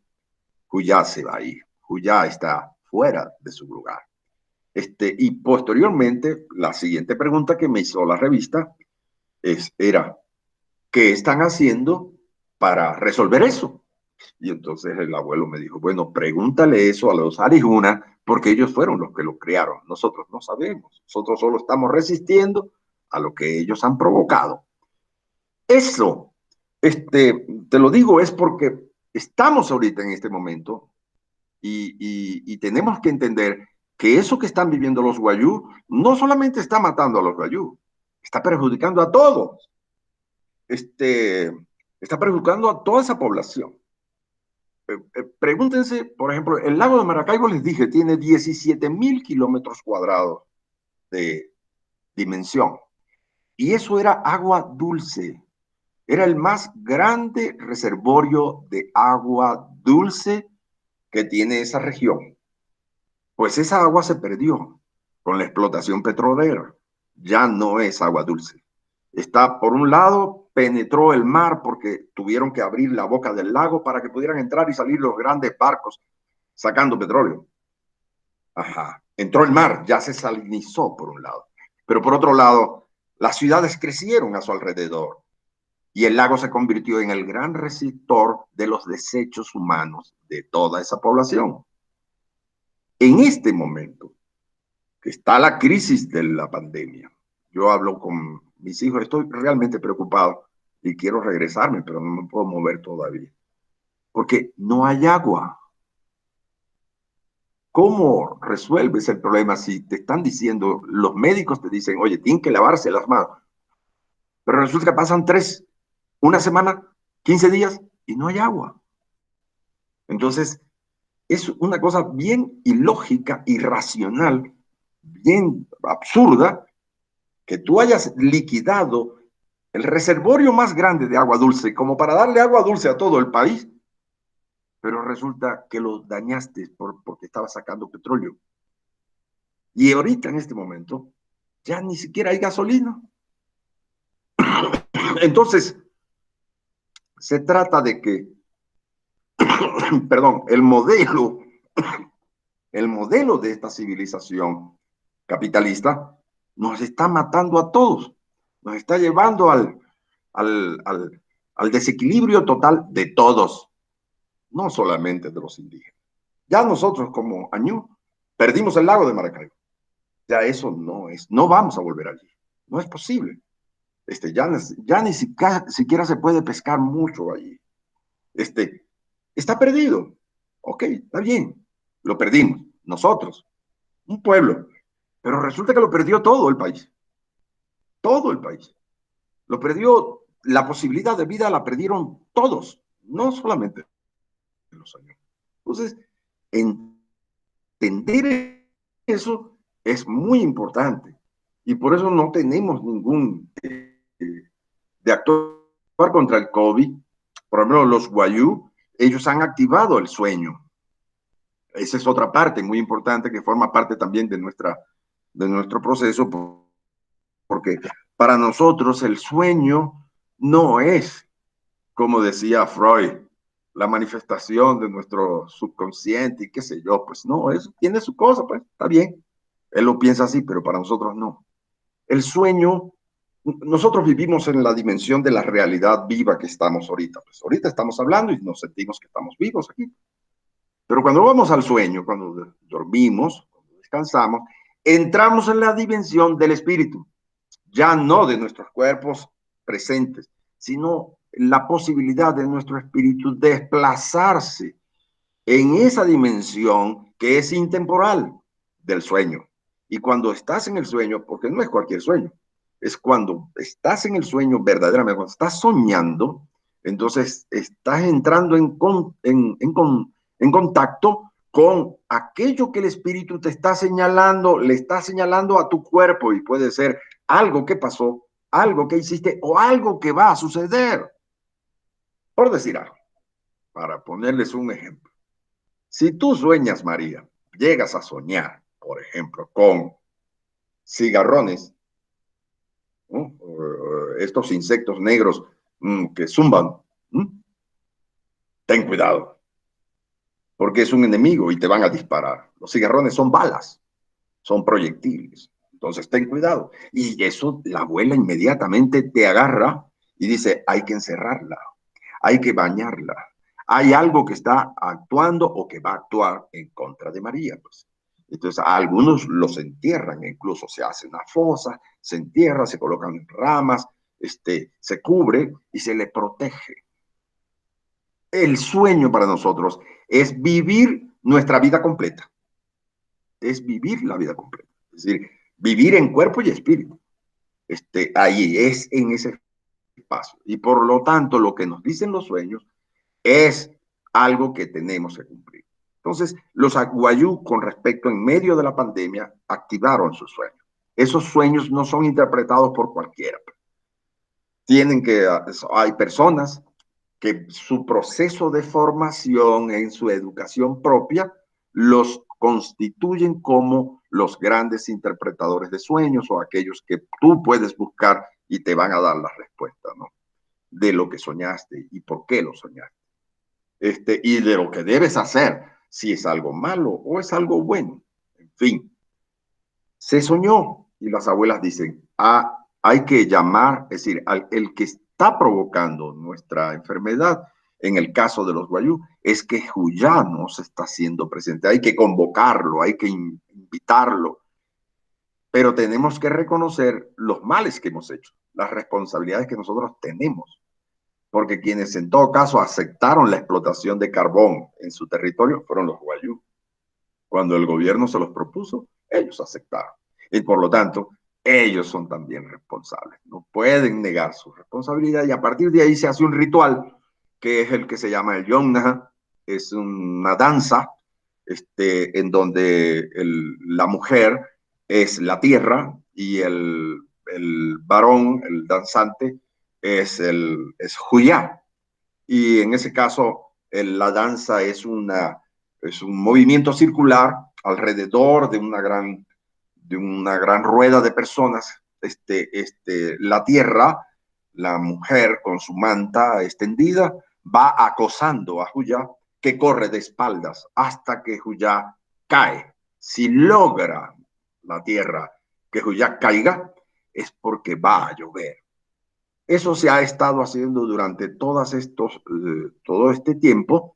Juyá se va a ir. Juyá está fuera de su lugar. Y posteriormente, la siguiente pregunta que me hizo la revista era, ¿qué están haciendo para resolver eso? Y entonces el abuelo me dijo, bueno, pregúntale eso a los Arijuna, porque ellos fueron los que lo crearon. Nosotros no sabemos. Nosotros solo estamos resistiendo a lo que ellos han provocado. Eso, te lo digo, es porque estamos ahorita en este momento y tenemos que entender que eso que están viviendo los guayú no solamente está matando a los guayú, está perjudicando a todos. Está perjudicando a toda esa población. Pregúntense, por ejemplo, el lago de Maracaibo, les dije, tiene 17,000 kilómetros cuadrados de dimensión. Y eso era agua dulce. Era el más grande reservorio de agua dulce que tiene esa región. Pues esa agua se perdió con la explotación petrolera. Ya no es agua dulce. Está, por un lado, penetró el mar porque tuvieron que abrir la boca del lago para que pudieran entrar y salir los grandes barcos sacando petróleo. Ajá. Entró el mar, ya se salinizó por un lado. Pero por otro lado, las ciudades crecieron a su alrededor y el lago se convirtió en el gran receptor de los desechos humanos de toda esa población. En este momento, que está la crisis de la pandemia, yo hablo con mis hijos, estoy realmente preocupado y quiero regresarme, pero no me puedo mover todavía, porque no hay agua. ¿Cómo resuelves el problema si te están diciendo, los médicos te dicen, oye, tienen que lavarse las manos? Pero resulta que pasan 3, una semana, 15 días y no hay agua. Entonces, es una cosa bien ilógica, irracional, bien absurda, que tú hayas liquidado el reservorio más grande de agua dulce como para darle agua dulce a todo el país, pero resulta que lo dañaste porque estaba sacando petróleo. Y ahorita, en este momento, ya ni siquiera hay gasolina. Entonces, se trata de que, perdón, el modelo de esta civilización capitalista nos está matando a todos, nos está llevando al desequilibrio total de todos, no solamente de los indígenas. Ya nosotros como Añú perdimos el lago de Maracaibo. Ya eso no vamos a volver allí. No es posible. Ya ni siquiera se puede pescar mucho allí. Está perdido. Ok, está bien. Lo perdimos. Nosotros, un pueblo. Pero resulta que lo perdió todo el país. Todo el país. Lo perdió, la posibilidad de vida la perdieron todos, no solamente los años. Entonces, entender eso es muy importante. Y por eso no tenemos ningún de actuar contra el COVID. Por ejemplo, los Wayuu, ellos han activado el sueño. Esa es otra parte muy importante que forma parte también de nuestro proceso, porque para nosotros el sueño no es, como decía Freud, la manifestación de nuestro subconsciente y qué sé yo, pues no, eso tiene su cosa, pues está bien. Él lo piensa así, pero para nosotros no. El sueño, nosotros vivimos en la dimensión de la realidad viva que estamos ahorita. Pues ahorita estamos hablando y nos sentimos que estamos vivos aquí. Pero cuando vamos al sueño, cuando dormimos, cuando descansamos, entramos en la dimensión del espíritu, ya no de nuestros cuerpos presentes, sino la posibilidad de nuestro espíritu desplazarse en esa dimensión que es intemporal del sueño. Y cuando estás en el sueño, porque no es cualquier sueño, es cuando estás en el sueño verdaderamente, cuando estás soñando, entonces estás entrando en contacto con aquello que el espíritu te está señalando, le está señalando a tu cuerpo, y puede ser algo que pasó, algo que hiciste o algo que va a suceder. Por decir algo, para ponerles un ejemplo. Si tú sueñas, María, llegas a soñar, por ejemplo, con cigarrones, ¿no? Estos insectos negros que zumban, ten cuidado, porque es un enemigo y te van a disparar. Los cigarrones son balas, son proyectiles, entonces ten cuidado. Y eso la abuela inmediatamente te agarra y dice, hay que encerrarla, hay que bañarla. Hay algo que está actuando o que va a actuar en contra de María, pues. Entonces, a algunos los entierran, incluso se hace una fosa, se entierra, se colocan ramas, se cubre y se le protege. El sueño para nosotros es vivir nuestra vida completa. Es vivir la vida completa. Es decir, vivir en cuerpo y espíritu. Ahí es en ese espacio. Y por lo tanto, lo que nos dicen los sueños es algo que tenemos que cumplir. Entonces, los Wayuu, con respecto en medio de la pandemia, activaron sus sueños. Esos sueños no son interpretados por cualquiera. Hay personas que su proceso de formación en su educación propia los constituyen como los grandes interpretadores de sueños o aquellos que tú puedes buscar y te van a dar la respuesta, ¿no? de lo que soñaste y por qué lo soñaste. Y de lo que debes hacer, si es algo malo o es algo bueno. En fin, se soñó y las abuelas dicen, hay que llamar, es decir, el que está provocando nuestra enfermedad, en el caso de los guayú, es que Juyá no se está haciendo presente. Hay que convocarlo, hay que invitarlo, pero tenemos que reconocer los males que hemos hecho, las responsabilidades que nosotros tenemos, porque quienes en todo caso aceptaron la explotación de carbón en su territorio fueron los guayú. Cuando el gobierno se los propuso, ellos aceptaron. Y por lo tanto, ellos son también responsables. No pueden negar su responsabilidad y a partir de ahí se hace un ritual que es el que se llama el Yomna. Es una danza en donde la mujer es la tierra y el varón, el danzante, es Juyá. Y en ese caso, la danza es un movimiento circular alrededor de una gran rueda de personas. La tierra, la mujer con su manta extendida, va acosando a Juyá, que corre de espaldas hasta que Juyá cae. Si logra la tierra que Juyá caiga, es porque va a llover. Eso se ha estado haciendo durante todo este tiempo,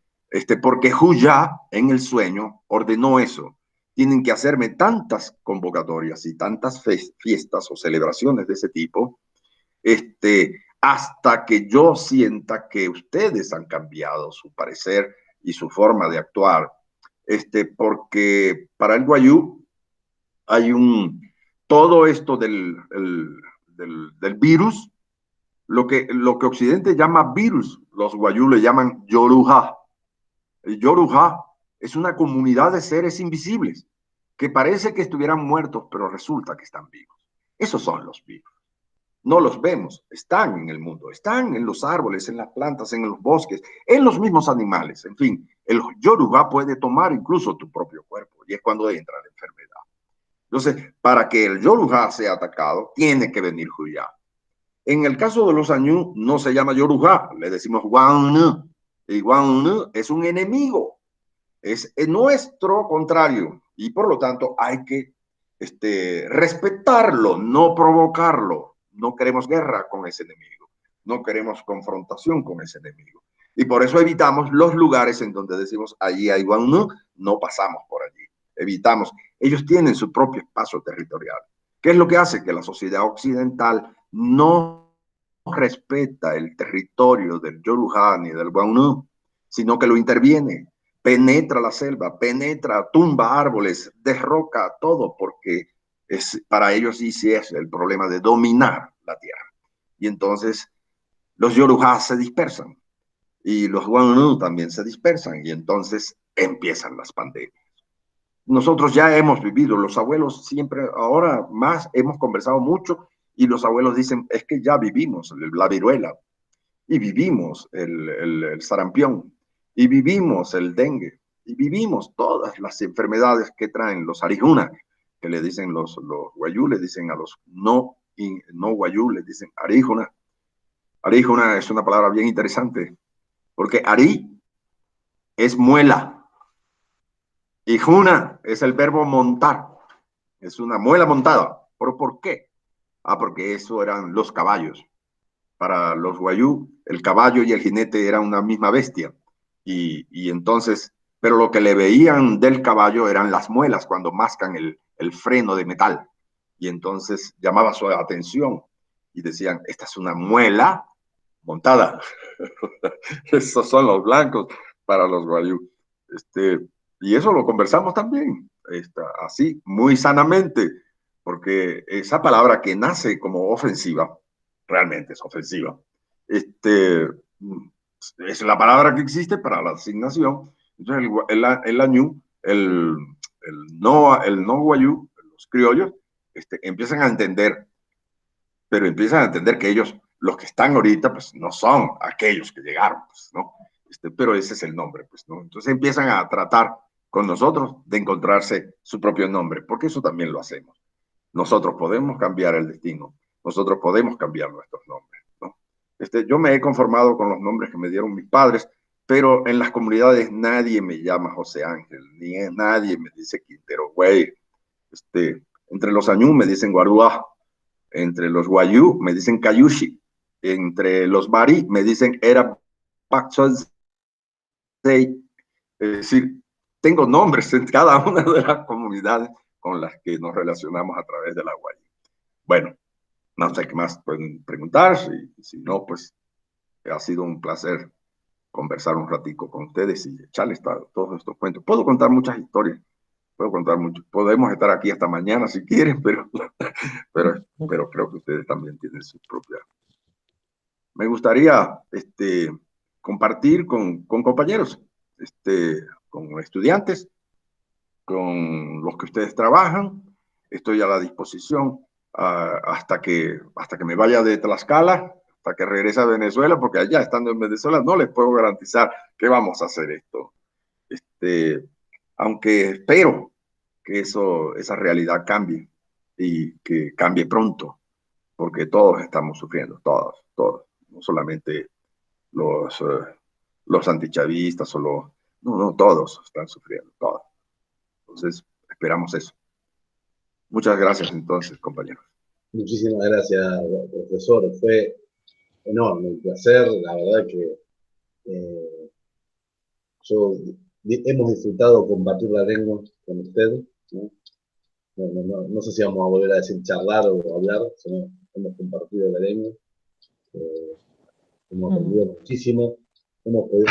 porque Juyá en el sueño ordenó eso. Tienen que hacerme tantas convocatorias y tantas fiestas o celebraciones de ese tipo, hasta que yo sienta que ustedes han cambiado su parecer y su forma de actuar. Porque para el guayú hay todo esto del virus. Lo que Occidente llama virus, los guayú le llaman Yorujá. El Yorujá es una comunidad de seres invisibles que parece que estuvieran muertos, pero resulta que están vivos. Esos son los virus. No los vemos, están en el mundo, están en los árboles, en las plantas, en los bosques, en los mismos animales. En fin, el Yorujá puede tomar incluso tu propio cuerpo y es cuando entra la enfermedad. Entonces, para que el Yorujá sea atacado, tiene que venir Juyá. En el caso de los añú, no se llama Yorujá, le decimos Guanú. Y Guanú es un enemigo, es nuestro contrario. Y por lo tanto hay que respetarlo, no provocarlo. No queremos guerra con ese enemigo, no queremos confrontación con ese enemigo. Y por eso evitamos los lugares en donde decimos, allí hay Guanú, no pasamos por allí. Evitamos. Ellos tienen su propio espacio territorial. ¿Qué es lo que hace? Que la sociedad occidental no respeta el territorio del Yorujá ni del Guanú, sino que lo interviene, penetra la selva, penetra, tumba árboles, derroca todo, porque para ellos sí es el problema de dominar la tierra. Y entonces los Yorujá se dispersan y los Guanú también se dispersan y entonces empiezan las pandemias. Nosotros ya hemos vivido, los abuelos siempre, ahora más, hemos conversado mucho y los abuelos dicen, es que ya vivimos la viruela y vivimos el sarampión y vivimos el dengue y vivimos todas las enfermedades que traen los arijuna, que le dicen los guayú, le dicen a los no guayú, le dicen arijuna. Arijuna es una palabra bien interesante porque arí es muela. Y juna es el verbo montar, es una muela montada. ¿Pero por qué? Porque eso eran los caballos. Para los guayú, el caballo y el jinete eran una misma bestia. Y entonces, pero lo que le veían del caballo eran las muelas cuando mascan el freno de metal. Y entonces llamaba su atención y decían, esta es una muela montada. Esos son los blancos para los guayú. Y eso lo conversamos también, así, muy sanamente, porque esa palabra que nace como ofensiva, realmente es ofensiva. Es la palabra que existe para la asignación. Entonces, el añú, el no guayú, los criollos, empiezan a entender, pero empiezan a entender que ellos, los que están ahorita, pues no son aquellos que llegaron, pues, ¿no? Pero ese es el nombre, pues, ¿no? Entonces empiezan a tratar con nosotros de encontrarse su propio nombre, porque eso también lo hacemos. Nosotros podemos cambiar el destino, nosotros podemos cambiar nuestros nombres, ¿no? Yo me he conformado con los nombres que me dieron mis padres, pero en las comunidades nadie me llama José Ángel, ni nadie me dice Quintero Güey. Entre los Añú me dicen Guaruá, entre los Guayú me dicen Cayushi, entre los Bari me dicen Era Paxos. Es decir, tengo nombres en cada una de las comunidades con las que nos relacionamos a través de la Guayú. Bueno, no sé qué más pueden preguntar, si no, pues ha sido un placer conversar un ratico con ustedes y echarles todos estos cuentos. Puedo contar muchas historias, puedo contar mucho. Podemos estar aquí hasta mañana si quieren, pero creo que ustedes también tienen su propia. Me gustaría compartir con compañeros, con estudiantes, con los que ustedes trabajan. Estoy a la disposición hasta que me vaya de Tlaxcala, hasta que regrese a Venezuela, porque allá estando en Venezuela no les puedo garantizar que vamos a hacer esto. Aunque espero que esa realidad cambie y que cambie pronto, porque todos estamos sufriendo, todos, no solamente los antichavistas o no, todos están sufriendo, todos. Entonces, esperamos eso. Muchas gracias entonces, compañeros. Muchísimas gracias, profesor. Fue enorme el placer. La verdad que hemos disfrutado compartir la lengua con usted, ¿no? No sé si vamos a volver a decir charlar o hablar, sino hemos compartido la lengua. Hemos aprendido muchísimo. Hemos podido...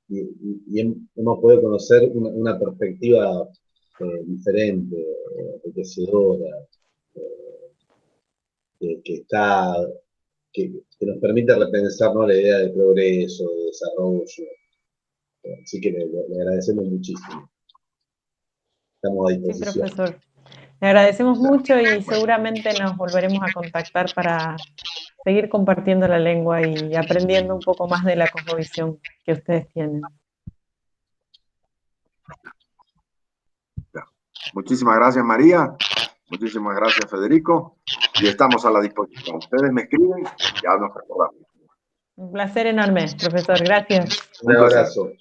Y hemos podido conocer una perspectiva diferente, enriquecedora, que nos permite repensar, ¿no?, la idea de progreso, de desarrollo. Así que le agradecemos muchísimo. Estamos a disposición. Sí, profesor. Le agradecemos mucho y seguramente nos volveremos a contactar para seguir compartiendo la lengua y aprendiendo un poco más de la cosmovisión que ustedes tienen. Muchísimas gracias, María. Muchísimas gracias, Federico. Y estamos a la disposición. Ustedes me escriben, ya nos recordamos. Un placer enorme, profesor. Gracias. Un abrazo.